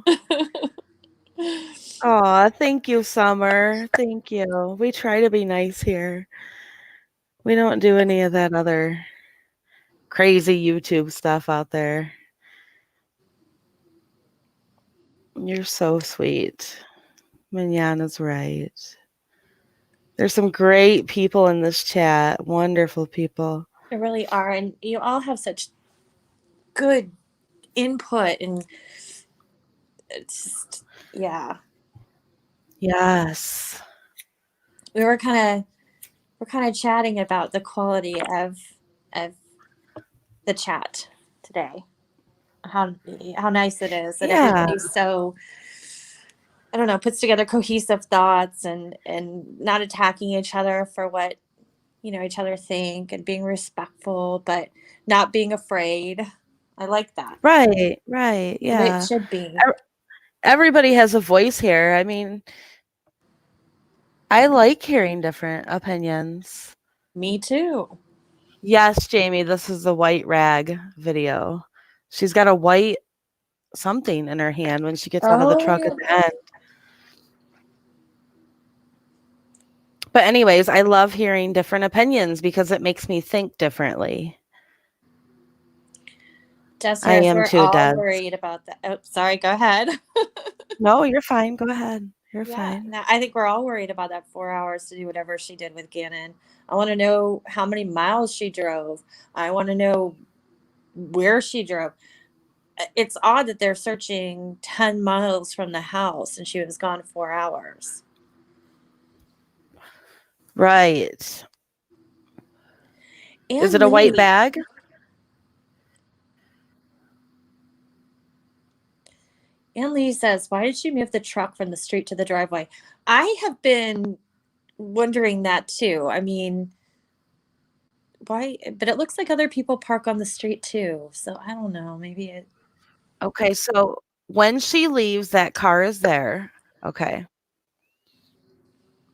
Aw, thank you, Summer. Thank you. We try to be nice here. We don't do any of that other crazy YouTube stuff out there. You're so sweet. Manana's right. There's some great people in this chat. Wonderful people. There really are. And you all have such good input. And it's just, yeah. Yes. We're kind of chatting about the quality of the chat today. How nice it is that everybody's so, I don't know, puts together cohesive thoughts and not attacking each other for what each other think, and being respectful but not being afraid. I like that. Right. Yeah. The way it should be. Everybody has a voice here. I mean, I like hearing different opinions. Me too. Yes, Jamie, this is the white rag video. She's got a white something in her hand when she gets out of the truck at the end. But anyways, I love hearing different opinions because it makes me think differently. Jess, I am we're too, all Des. worried about that. Oh, sorry. Go ahead. No, you're fine. Go ahead. You're Yeah, fine. no, I think we're all worried about that 4 hours to do whatever she did with Gannon. I want to know how many miles she drove. I want to know where she drove. It's odd that they're searching 10 miles from the house and she was gone 4 hours. Right. Is And it a white Lee. bag? And Lee says, why did she move the truck from the street to the driveway? I have been wondering that too. I mean, why? But it looks like other people park on the street too. So I don't know. Maybe it. Okay, so when she leaves, that car is there. Okay.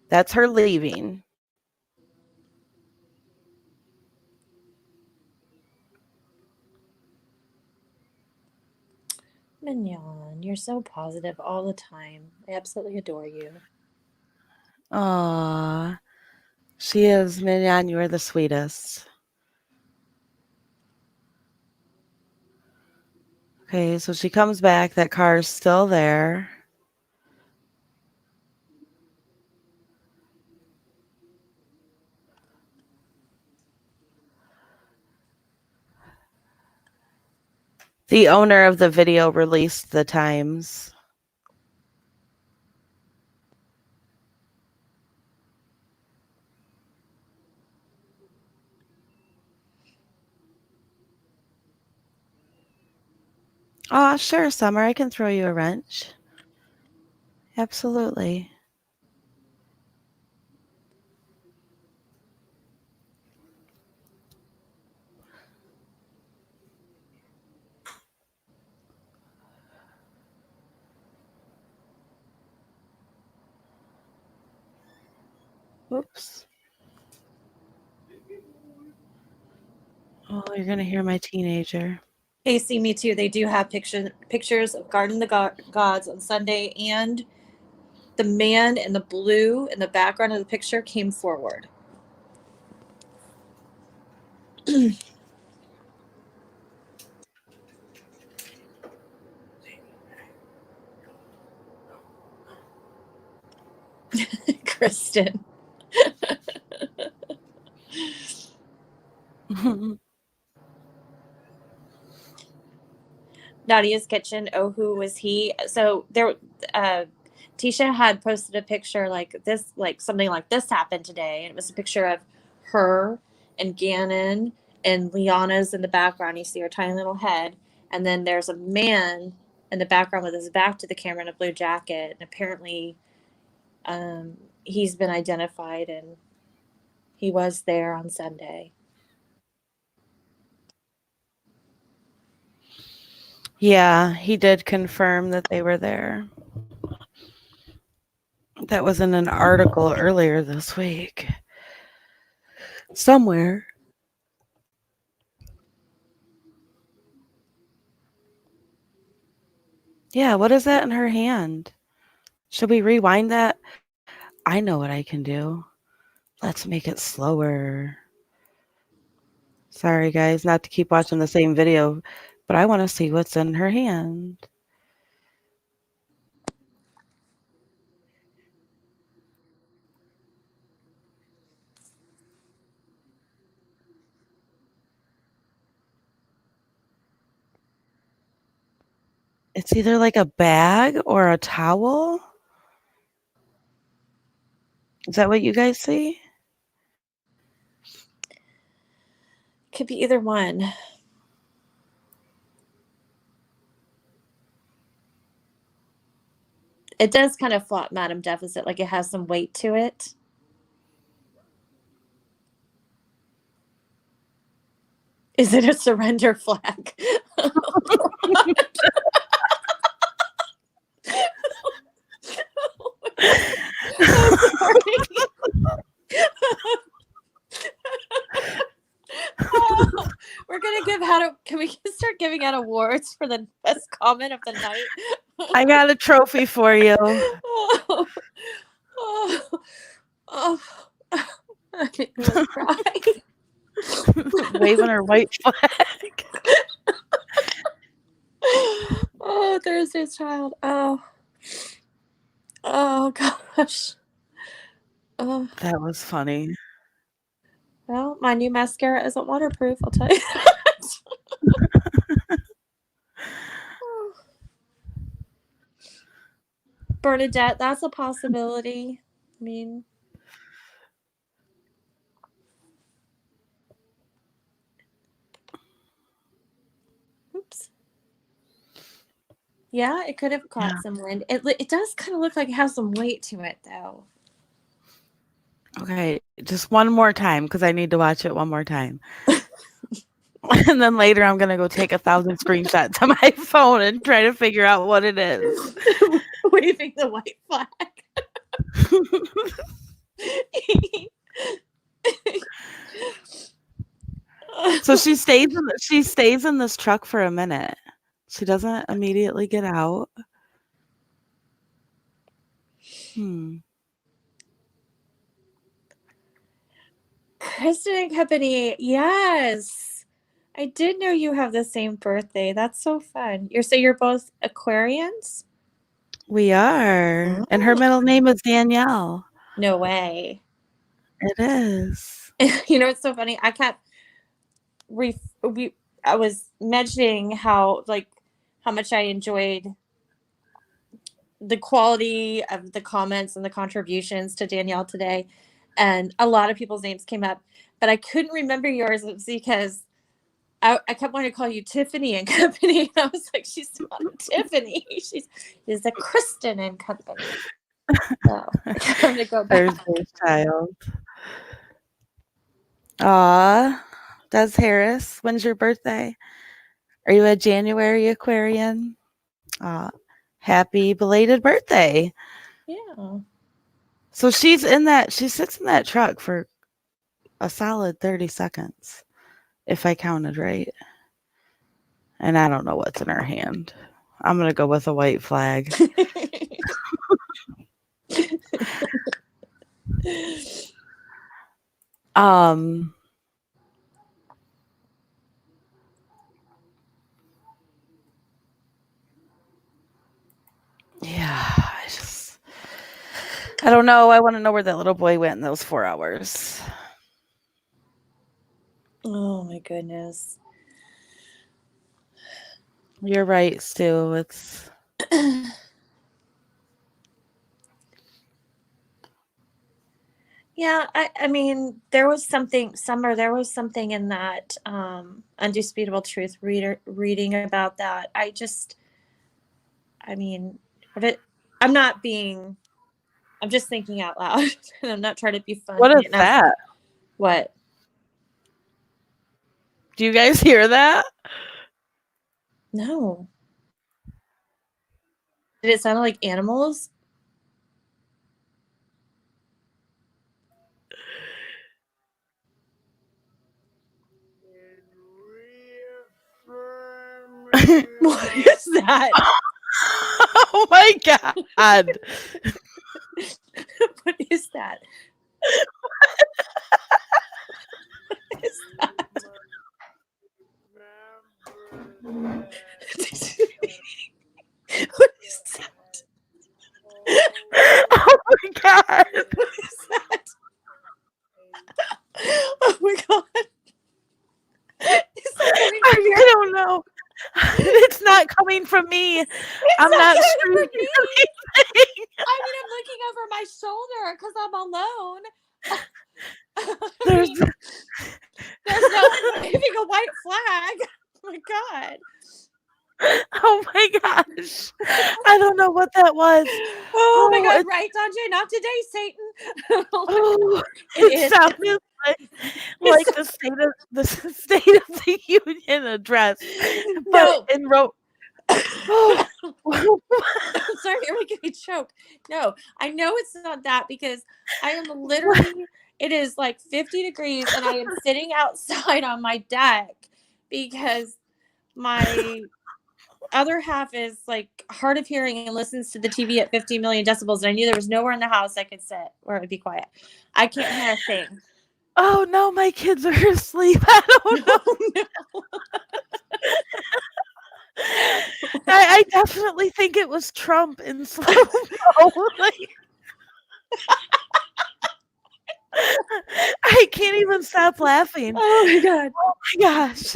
That's her leaving. Mignon, you're so positive all the time. I absolutely adore you. Aw. She is, Mignon. You are the sweetest. Okay, so she comes back. That car is still there. The owner of the video released the times. Oh, sure, Summer. I can throw you a wrench. Absolutely. Oops. Oh, you're going to hear my teenager. Hey, see me too. They do have pictures of Garden of the Gods on Sunday, and the man in the blue in the background of the picture came forward. Kristen. Nadia's Kitchen. Oh, who was he? So there, Tisha had posted a picture like this, like something like this happened today, and it was a picture of her and Gannon and Liana's in the background. You see her tiny little head, and then there's a man in the background with his back to the camera in a blue jacket, and apparently, he's been identified, and he was there on Sunday. Yeah, he did confirm that they were there. That was in an article earlier this week. Somewhere. Yeah, what is that in her hand? Should we rewind that? I know what I can do. Let's make it slower. Sorry, guys, not to keep watching the same video, but I want to see what's in her hand. It's either like a bag or a towel. Is that what you guys see? Could be either one. It does kind of flop Madam Deficit, like it has some weight to it. Is it a surrender flag? I'm sorry. Oh, we're gonna give out a. Can we start giving out awards for the best comment of the night? I got a trophy for you. Oh, oh, oh. I didn't want to cry. Waving her white flag. Thursday's child. Oh gosh. Oh, That was funny. well, my new mascara isn't waterproof, I'll tell you that. Bernadette, that's a possibility. I mean, oops. Yeah, it could have caught some wind. It does kind of look like it has some weight to it, though. Okay, just one more time because I need to watch it one more time. And then later I'm going to go take 1,000 screenshots on my phone and try to figure out what it is. Waving the white flag. So she stays in this truck for a minute. She doesn't immediately get out. Kristen and Company, yes. I did know you have the same birthday. That's so fun. You're both Aquarians? We are. And her middle name is Danielle. No way. It is. You know, it's so funny. I was mentioning how much I enjoyed the quality of the comments and the contributions to Danielle today. And a lot of people's names came up, but I couldn't remember yours because I kept wanting to call you Tiffany and Company. And I was like, she's not a Tiffany. She's a Kristen and Company. So I'm going to go back. Thursday's child. Aw, Des Harris, when's your birthday? Are you a January Aquarian? Happy belated birthday. Yeah. So she sits in that truck for a solid 30 seconds, if I counted right. And I don't know what's in her hand. I'm going to go with a white flag. Yeah, I don't know. I want to know where that little boy went in those 4 hours. Oh my goodness. You're right, Stu. It's yeah, I mean, there was something in that Undisputable Truth reading about that. I'm just thinking out loud. And I'm not trying to be funny. What is that? What? Do you guys hear that? No. Did it sound like animals? What is that? Oh my God. What is that? What is that? What is that? Oh my God. What is that? Oh my God. Is that coming from your... I don't know. It's not coming from me. I'm not coming screaming from me. anything. I mean, I'm looking over my shoulder because I'm alone. There's no one waving a white flag. Oh my God. Oh my gosh. I don't know what that was. Oh my God. Right, Sanjay? Not today, Satan. It sounded like the State of the Union address. But in wrote Sorry, you're making me choke. No, I know it's not that because I am literally, it is like 50 degrees and I am sitting outside on my deck because my other half is like hard of hearing and listens to the TV at 50 million decibels. And I knew there was nowhere in the house I could sit where it would be quiet. I can't hear a thing. Oh no, my kids are asleep. I don't know. No. I definitely think it was Trump in slow mo. Like, I can't even stop laughing. Oh my god. Oh my gosh.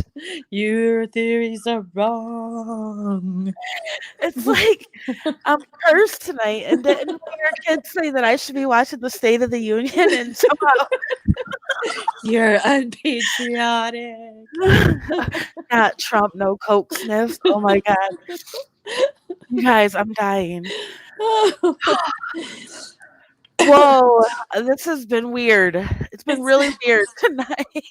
Your theories are wrong. It's like I'm cursed tonight, and didn't one of your kids say that I should be watching the State of the Union? And somehow, You're unpatriotic. not Trump, no coke sniffs. Oh my god, you guys, I'm dying. Whoa, this has been weird. It's been really weird tonight.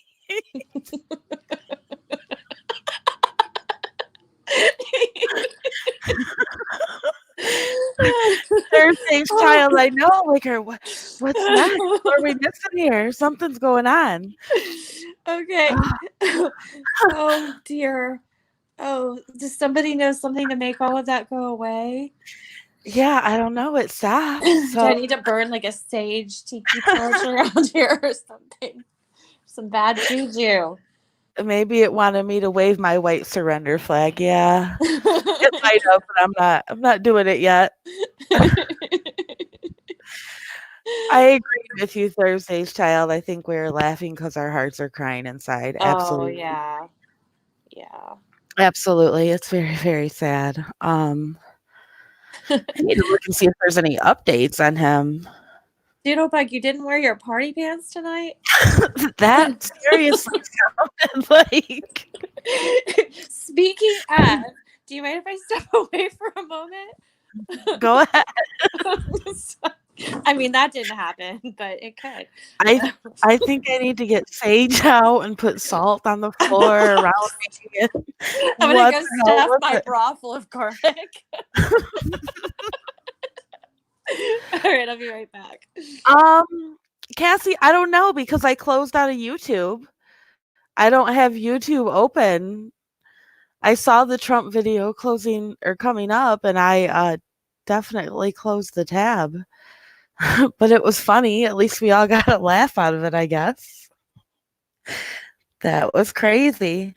Thursday's child, I know. Like, what's next? What are we missing here? Something's going on. Okay. Oh dear. Oh, does somebody know something to make all of that go away? Yeah, I don't know. It stopped. Do I So need to burn like a sage tiki torch around here or something? Some bad juju. maybe it wanted me to wave my white surrender flag. Yeah, it might have, but I'm not doing it yet. I agree with you, Thursday's child. I think we're laughing because our hearts are crying inside. Oh Absolutely. yeah. Yeah. Absolutely. It's very, very sad. I need to look and see if there's any updates on him. Doodlebug, you didn't wear your party pants tonight? That seriously sounded like Speaking of, do you mind if I step away for a moment? go ahead. I mean, that didn't happen, but it could. I think I need to get sage out and put salt on the floor around me. I'm What gonna go the hell stuff was my it? bra full of garlic. All right, I'll be right back. Cassie, I don't know because I closed out of YouTube. I don't have YouTube open. I saw the Trump video closing or coming up, and I definitely closed the tab. But it was funny. At least we all got a laugh out of it, I guess. That was crazy.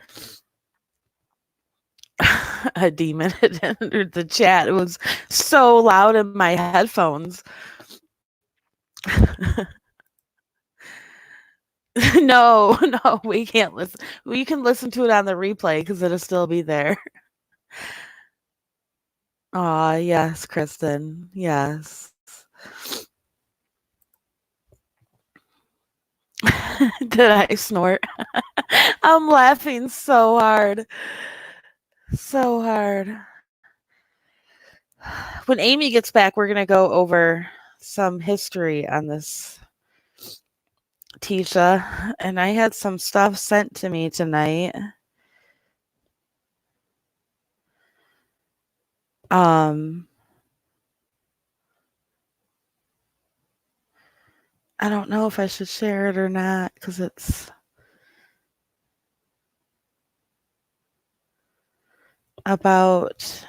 A demon had entered the chat. It was so loud in my headphones. No, we can't listen. We can listen to it on the replay because it'll still be there. Aw, yes, Kristen. Yes. Did I snort? I'm laughing so hard. So hard. When Amy gets back, we're going to go over some history on this Tisha. And I had some stuff sent to me tonight. I don't know if I should share it or not because it's about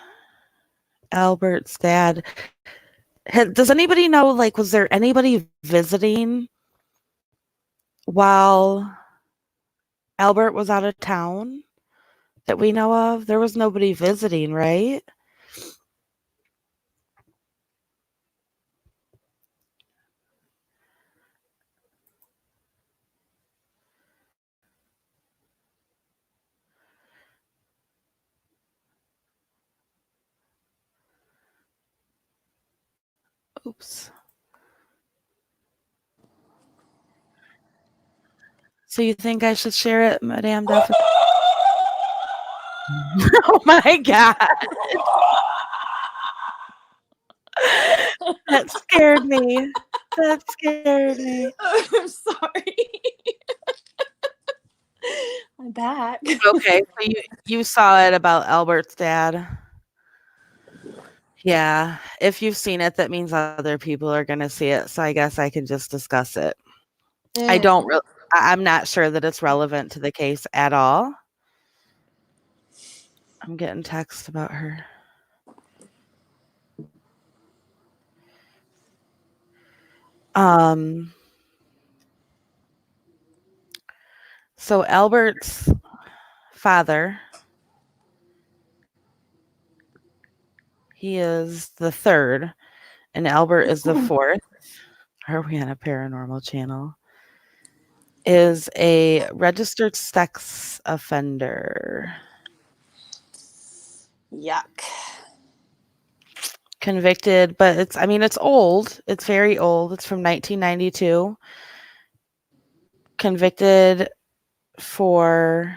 Albert's dad. Does anybody know, like, was there anybody visiting while Albert was out of town that we know of? There was nobody visiting, right? Oops. So you think I should share it, Madame Duffy? Oh my God. That scared me. That scared me. I'm sorry. I'm back. Okay, so you saw it about Albert's dad. Yeah, if you've seen it, that means other people are gonna see it, so I guess I can just discuss it. I don't really I'm not sure that it's relevant to the case at all. I'm getting text about her. So Albert's father He is the third, and Albert is the fourth. Are we on a paranormal channel? Is a registered sex offender. Yuck. Convicted, but it's old. It's very old. It's from 1992. Convicted for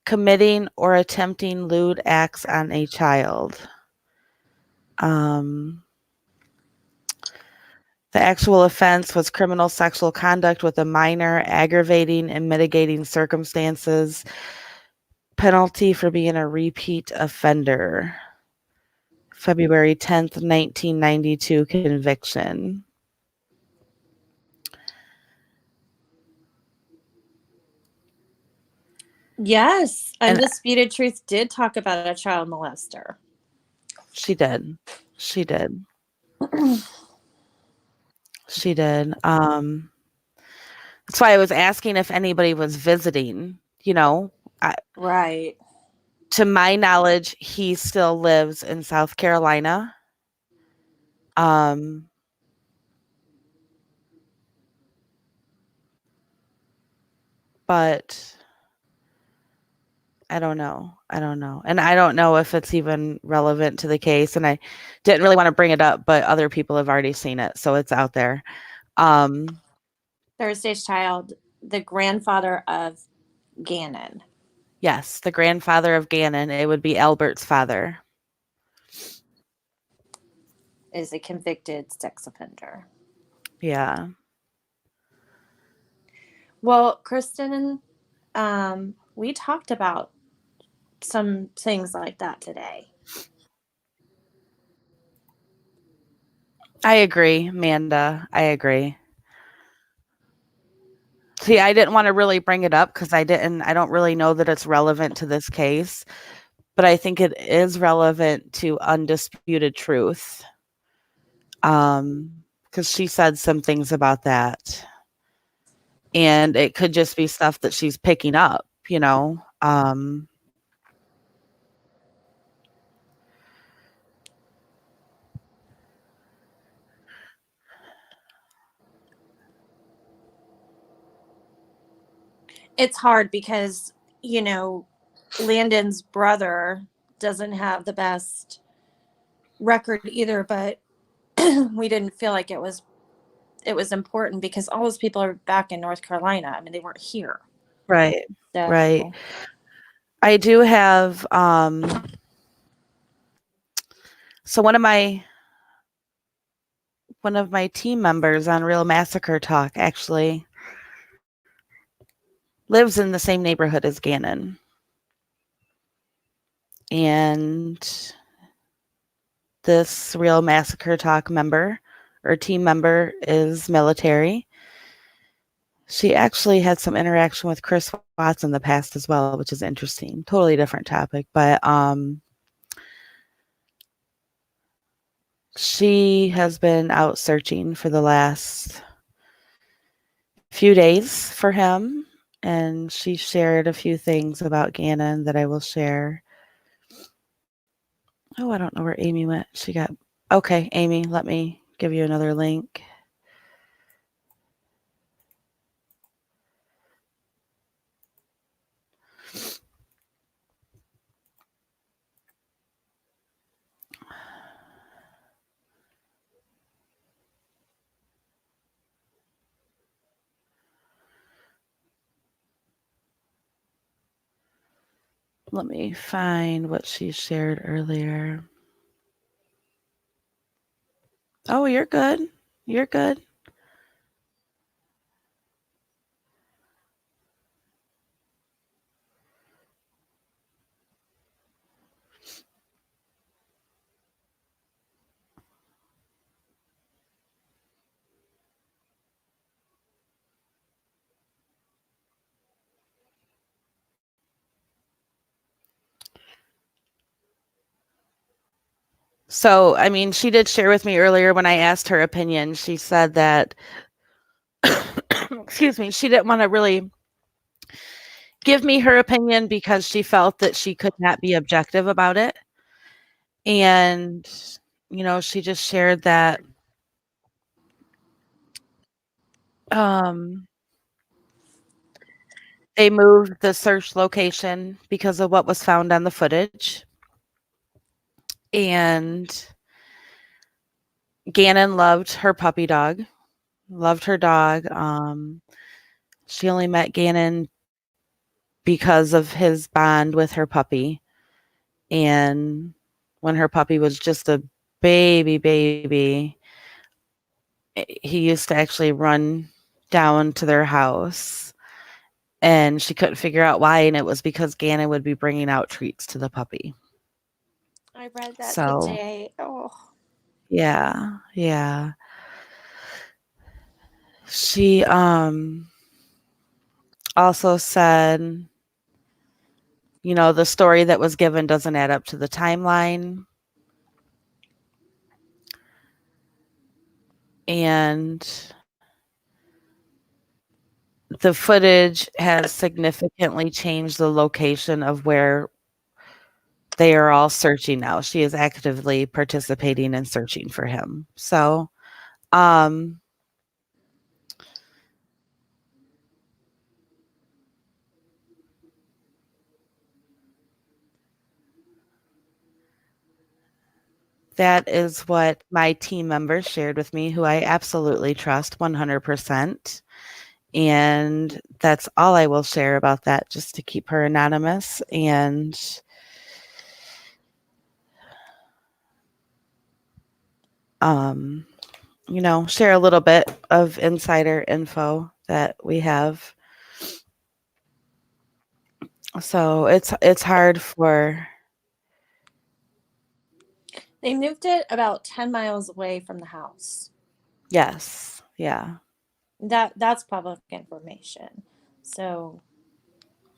committing or attempting lewd acts on a child. The actual offense was criminal sexual conduct with a minor, aggravating and mitigating circumstances. Penalty for being a repeat offender. February 10th, 1992 conviction. Yes, And Undisputed Truth did talk about a child molester. she did. She did. She did. That's why I was asking if anybody was visiting, you know. Right. To my knowledge, he still lives in South Carolina. But I don't know. And I don't know if it's even relevant to the case. And I didn't really want to bring it up, but other people have already seen it, so it's out there. Thursday's Child, the grandfather of Gannon. Yes, the grandfather of Gannon. It would be Albert's father. Is a convicted sex offender. Yeah. Well, Kristen, we talked about some things like that today. I agree, Amanda. I agree. See, I didn't want to really bring it up because I don't really know that it's relevant to this case, but I think it is relevant to Undisputed Truth. Because she said some things about that. And it could just be stuff that she's picking up, you know. It's hard because, Landon's brother doesn't have the best record either, but we didn't feel like it was important because all those people are back in North Carolina. I mean, they weren't here. Right. So. Right. I do have so one of my team members on Real Massacre Talk actually lives in the same neighborhood as Gannon. And this Real Massacre Talk member or team member is military. She actually had some interaction with Chris Watts in the past as well, which is interesting. Totally different topic, but she has been out searching for the last few days for him, and she shared a few things about Gannon that I will share. Oh, I don't know where Amy went. Okay, Amy, let me give you another link. Let me find what she shared earlier. Oh, you're good. You're good. So, I mean, she did share with me earlier when I asked her opinion. She said that, excuse me, she didn't want to really give me her opinion because she felt that she could not be objective about it. And, she just shared that they moved the search location because of what was found on the footage. And Gannon loved her puppy dog, loved her dog. She only met Gannon because of his bond with her puppy. And when her puppy was just a baby, he used to actually run down to their house, and she couldn't figure out why, and it was because Gannon would be bringing out treats to the puppy. I read that So, today. Oh, yeah. She also said, the story that was given doesn't add up to the timeline. And the footage has significantly changed the location of where they are all searching now. She is actively participating in searching for him. So, that is what my team members shared with me, who I absolutely trust 100%. And that's all I will share about that, just to keep her anonymous and share a little bit of insider info that we have. So it's hard for. they moved it about 10 miles away from the house. Yes. Yeah. That's public information. So,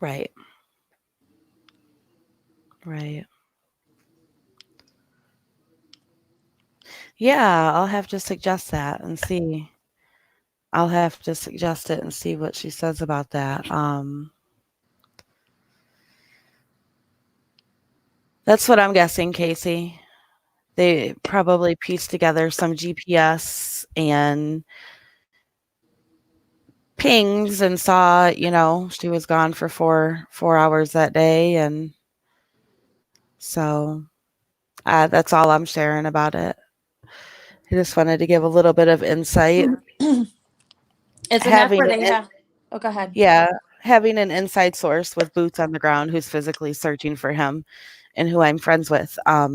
Right. Yeah, I'll have to suggest that and see. I'll have to suggest it and see what she says about that. That's what I'm guessing, Casey. They probably pieced together some GPS and pings and saw, she was gone for 4 hours that day, and so that's all I'm sharing about it. I just wanted to give a little bit of insight. it's enough Having where an they have. Oh, go ahead. Yeah, having an inside source with boots on the ground who's physically searching for him and who I'm friends with. I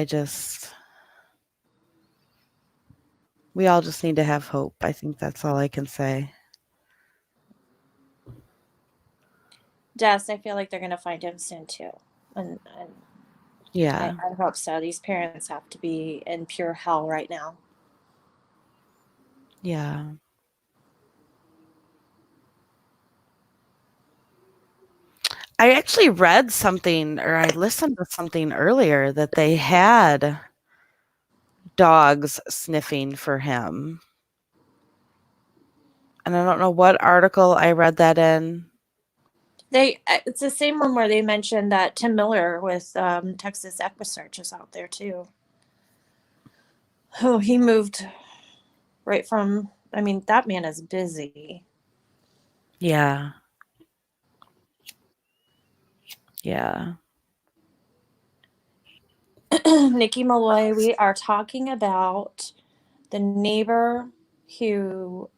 just we all just need to have hope. I think that's all I can say. Des, I feel like they're going to find him soon too. And Yeah. I hope so. These parents have to be in pure hell right now. Yeah. I actually read something, or I listened to something earlier, that they had dogs sniffing for him. And I don't know what article I read that in. It's the same one where they mentioned that Tim Miller with Texas Equisearch is out there too. Oh, he moved right from. I mean, that man is busy. Yeah. Nikki Malloy, we are talking about the neighbor who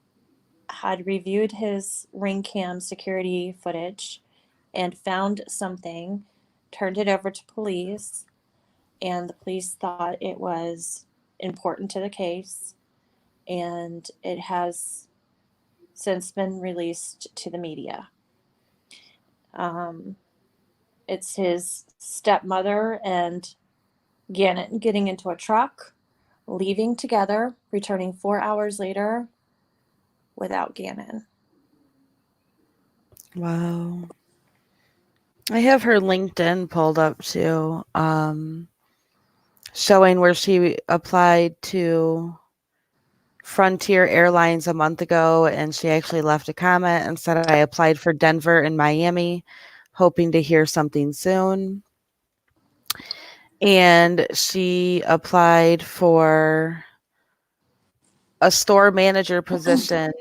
had reviewed his ring cam security footage and found something, turned it over to police, and the police thought it was important to the case, and it has since been released to the media. It's his stepmother and Gannon getting into a truck, leaving together, returning 4 hours later without Gannon. Wow. I have her LinkedIn pulled up too, showing where she applied to Frontier Airlines a month ago, and she actually left a comment and said, I applied for Denver and Miami. hoping to hear something soon. And she applied for a store manager position,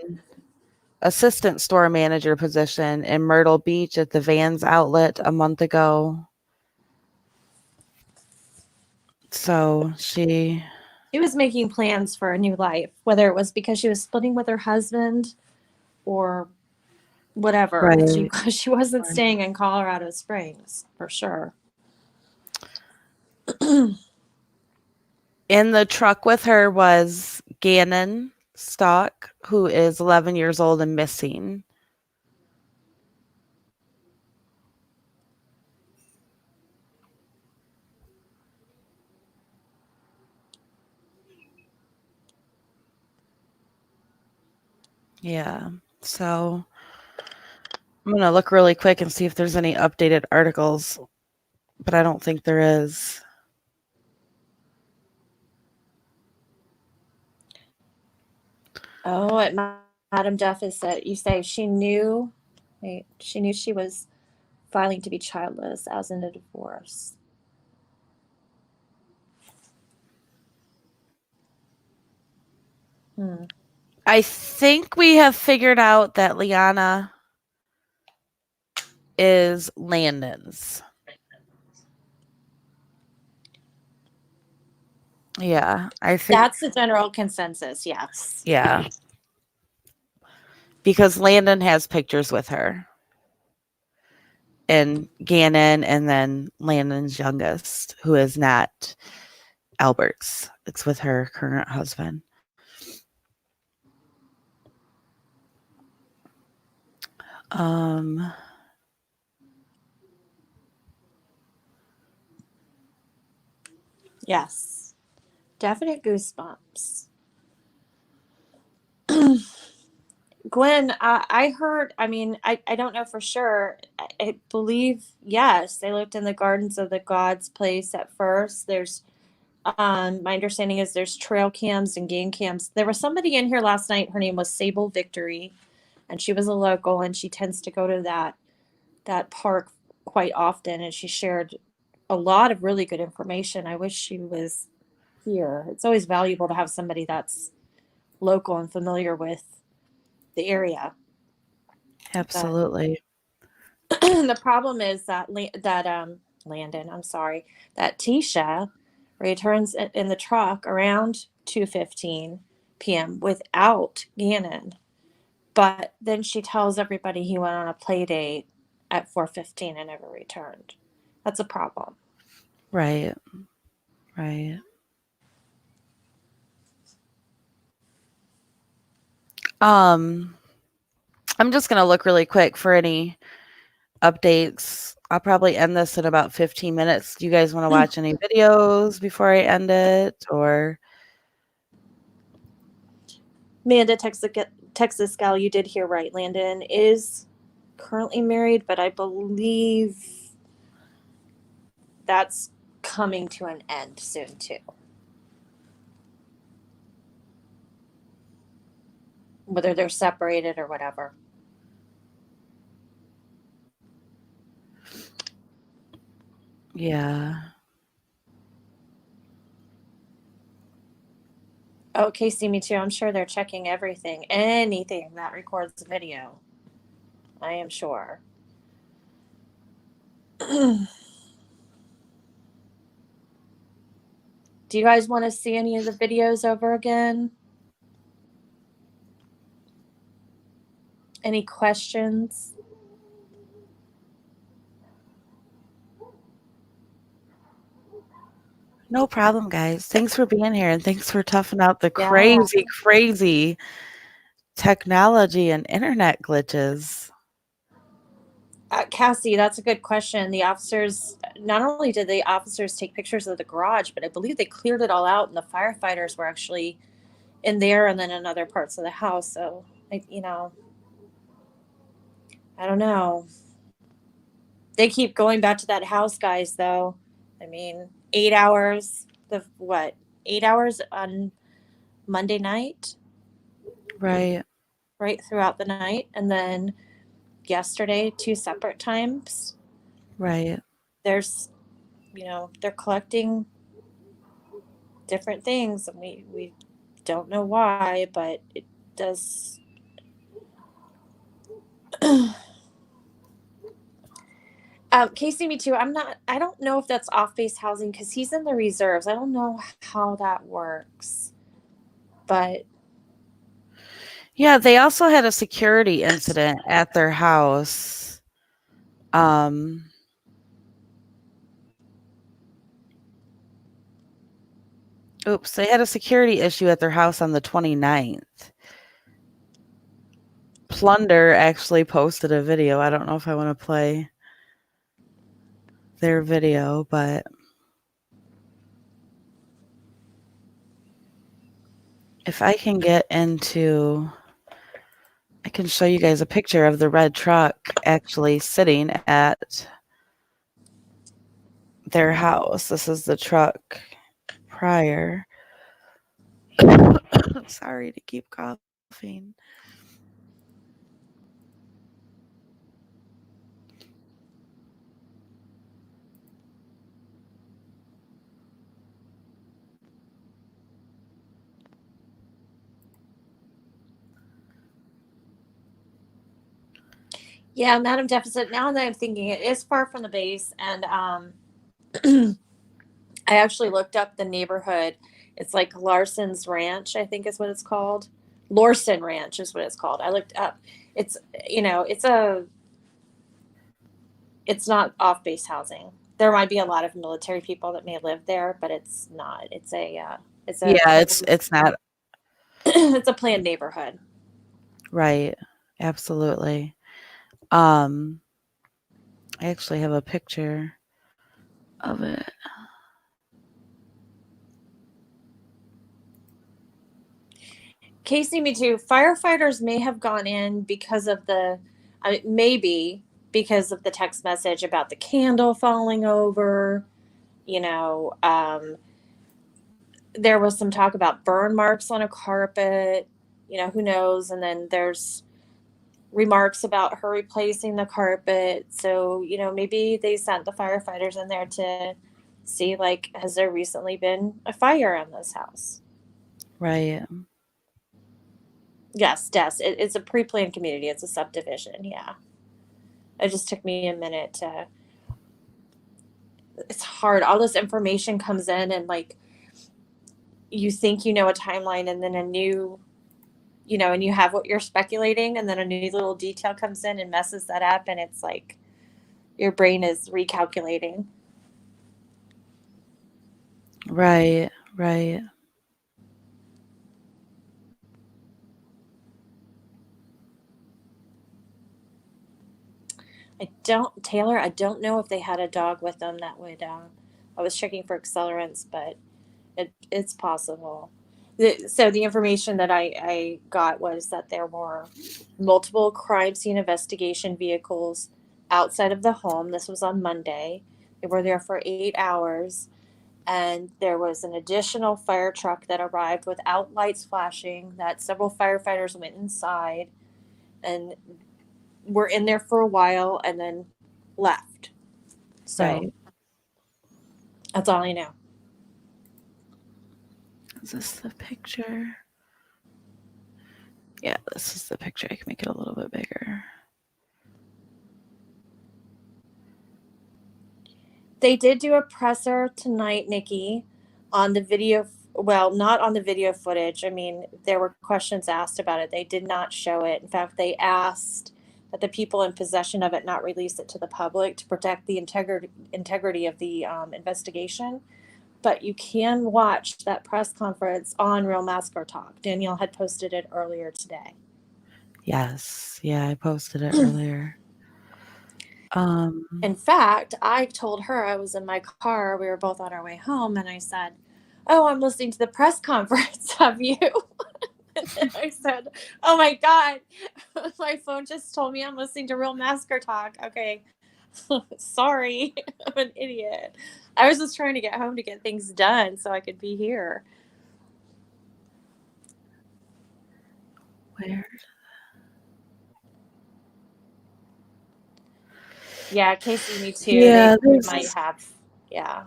assistant store manager position in Myrtle Beach at the Vans outlet a month ago. So she was making plans for a new life, whether it was because she was splitting with her husband or whatever. right. She wasn't staying in Colorado Springs for sure. In the truck with her was Gannon Stauch, who is 11 years old and missing. Yeah. So I'm going to look really quick and see if there's any updated articles, but I don't think there is. Oh, at Madam Deficit, you say she knew she was filing to be childless as in a divorce. I think we have figured out that Liana is Landon's. Yeah, I think That's the general consensus, yes. yeah. Because Landon has pictures with her. And Gannon, and then Landon's youngest, who is not Albert's. It's with her current husband. Yes. Definite goosebumps. Gwen, I heard, I don't know for sure. I believe, yes, they lived in the gardens of the God's place at first. There's, my understanding is there's trail cams and game cams. There was somebody in here last night. Her name was Sable Victory, and she was a local, and she tends to go to that park quite often, and she shared a lot of really good information. I wish she was here. It's always valuable to have somebody that's local and familiar with the area. Absolutely. The problem is that Landon, I'm sorry, that Tisha returns in the truck around 2:15 p.m. without Gannon. But then she tells everybody he went on a play date at 4:15 and never returned. That's a problem. Right. Right. I'm just gonna look really quick for any updates. I'll probably end this in about 15 minutes. Do you guys want to watch any videos before I end it, or Amanda, Texas gal, you did hear right. Landon is currently married, but I believe that's coming to an end soon too. Whether they're separated or whatever. yeah. Okay, see me too. I'm sure they're checking everything, anything that records video. I am sure. Do you guys want to see any of the videos over again? Any questions? No problem, guys. Thanks for being here, and thanks for toughing out the Yeah. crazy technology and internet glitches. Cassie, that's a good question. The officers, not only did the officers take pictures of the garage, but I believe they cleared it all out, and the firefighters were actually in there and then in other parts of the house. So, I don't know. They keep going back to that house, guys, though. 8 hours, 8 hours on Monday night? Right. Right throughout the night. And then yesterday, 2 separate times. Right. There's, they're collecting different things, and we don't know why, but it does. Casey, me too. I don't know if that's off base housing because he's in the reserves. I don't know how that works, but Yeah, they also had a security incident at their house. Oops, they had a security issue at their house on the 29th. Plunder actually posted a video. I don't know if I want to play their video, but if I can get into, I can show you guys a picture of the red truck actually sitting at their house. This is the truck prior. Sorry to keep coughing. yeah, Madam Deficit. Now that I'm thinking, it is far from the base, and I actually looked up the neighborhood. It's like Larson's Ranch, I think is what it's called. Lorson Ranch is what it's called. I looked up. It's it's not off base housing. There might be a lot of military people that may live there, but it's not. It's a Yeah, planned, it's not it's a planned neighborhood. right. Absolutely. I actually have a picture of it. Casey, me too. Firefighters may have gone in because of maybe because of the text message about the candle falling over. You know, there was some talk about burn marks on a carpet. Who knows? And then there's remarks about her replacing the carpet. So, maybe they sent the firefighters in there to see, like, has there recently been a fire in this house? Right. Yes, Des. It's a pre planned community, it's a subdivision. Yeah. It just took me a minute to. It's hard. All this information comes in, and, like, you think you know a timeline, and then and you have what you're speculating, and then a new little detail comes in and messes that up, and it's like your brain is recalculating. Right. Right. Taylor, I don't know if they had a dog with them that would, I was checking for accelerants, but it's possible. So the information that I got was that there were multiple crime scene investigation vehicles outside of the home. This was on Monday. They were there for 8 hours. And there was an additional fire truck that arrived without lights flashing, that several firefighters went inside and were in there for a while and then left. So Right. that's all I know. Is this the picture? Yeah, this is the picture. I can make it a little bit bigger. They did do a presser tonight, Nikki, on the video. Well, not on the video footage. I mean, there were questions asked about it. They did not show it. In fact, they asked that the people in possession of it not release it to the public to protect the integrity of the investigation. But you can watch that press conference on Real Mascot Talk. Danielle had posted it earlier today. Yes. Yeah, I posted it earlier. In fact, I told her, I was in my car, we were both on our way home, and I said, "Oh, I'm listening to the press conference. Have you?" And I said, "Oh my God, my phone just told me I'm listening to Real Masker Talk." Okay. Sorry, I'm an idiot. I was just trying to get home to get things done so I could be here. Where? Yeah, Casey, me too. Yeah, They there's might have. Yeah,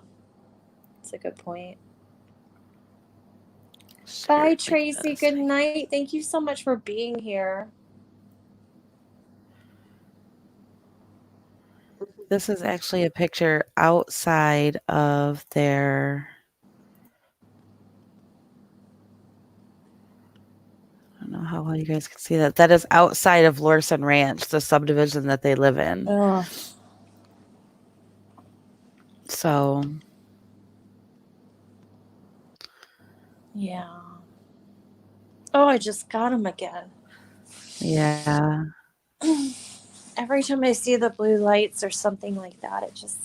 it's a good point. share Bye, like Tracy. this. Good night. Thank you so much for being here. This is actually a picture outside of their. I don't know how well you guys can see that. That is outside of Lorson Ranch, the subdivision that they live in. Oh, So, yeah. Oh, I just got him again. yeah. Every time I see the blue lights or something like that, it just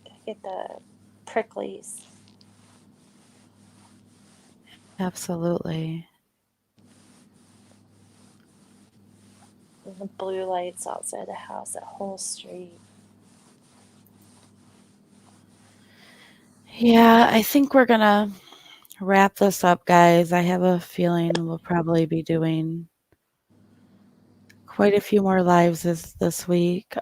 I get the pricklies. Absolutely. And the blue lights outside the house, that whole street. Yeah, I think we're going to wrap this up, guys. I have a feeling we'll probably be doing quite a few more lives this week.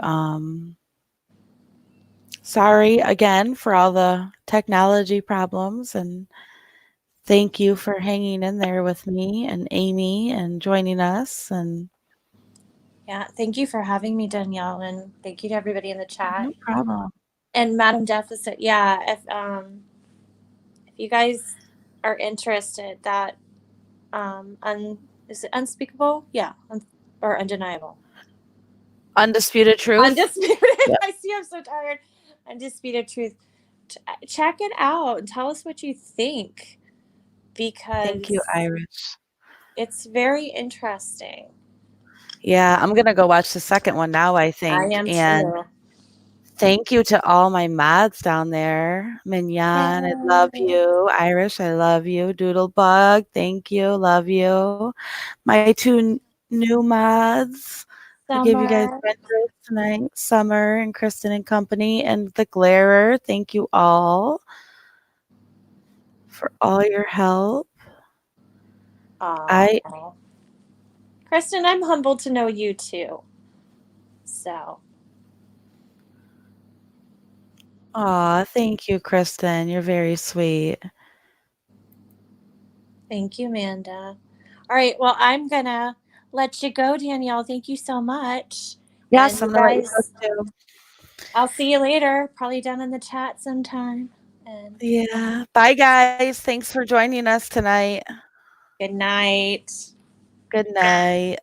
Sorry again for all the technology problems, and thank you for hanging in there with me and Amy and joining us. And Yeah, thank you for having me, Danielle, and thank you to everybody in the chat. no problem. And Madam Deficit, yeah, if you guys are interested, that is it unspeakable? Yeah, or undeniable. Undisputed truth. Undisputed. Yep. I see. I'm so tired. Undisputed truth. Check it out and tell us what you think Thank you, because Irish. it's very interesting. Yeah, I'm gonna go watch the second one now, I I think. am And too. thank you to all my mods down there. Mignon, I love Yay. you. Irish, I love you. Doodlebug, thank you, love you. My two new mods. I give you guys Summer. mentors tonight, Summer and Kristen and company, and the Glarer. Thank you all for all your help. I Oh. Kristen, I'm humbled to know you too. So thank you, Kristen. You're very sweet. thank you, Amanda. All right. Well, I'm gonna let you go, Danielle. Thank you so much. And Yes, you I'm gonna let you go guys, too. I'll see you later, probably down in the chat sometime. And Yeah. Bye, guys. Thanks for joining us tonight. good night. Good night.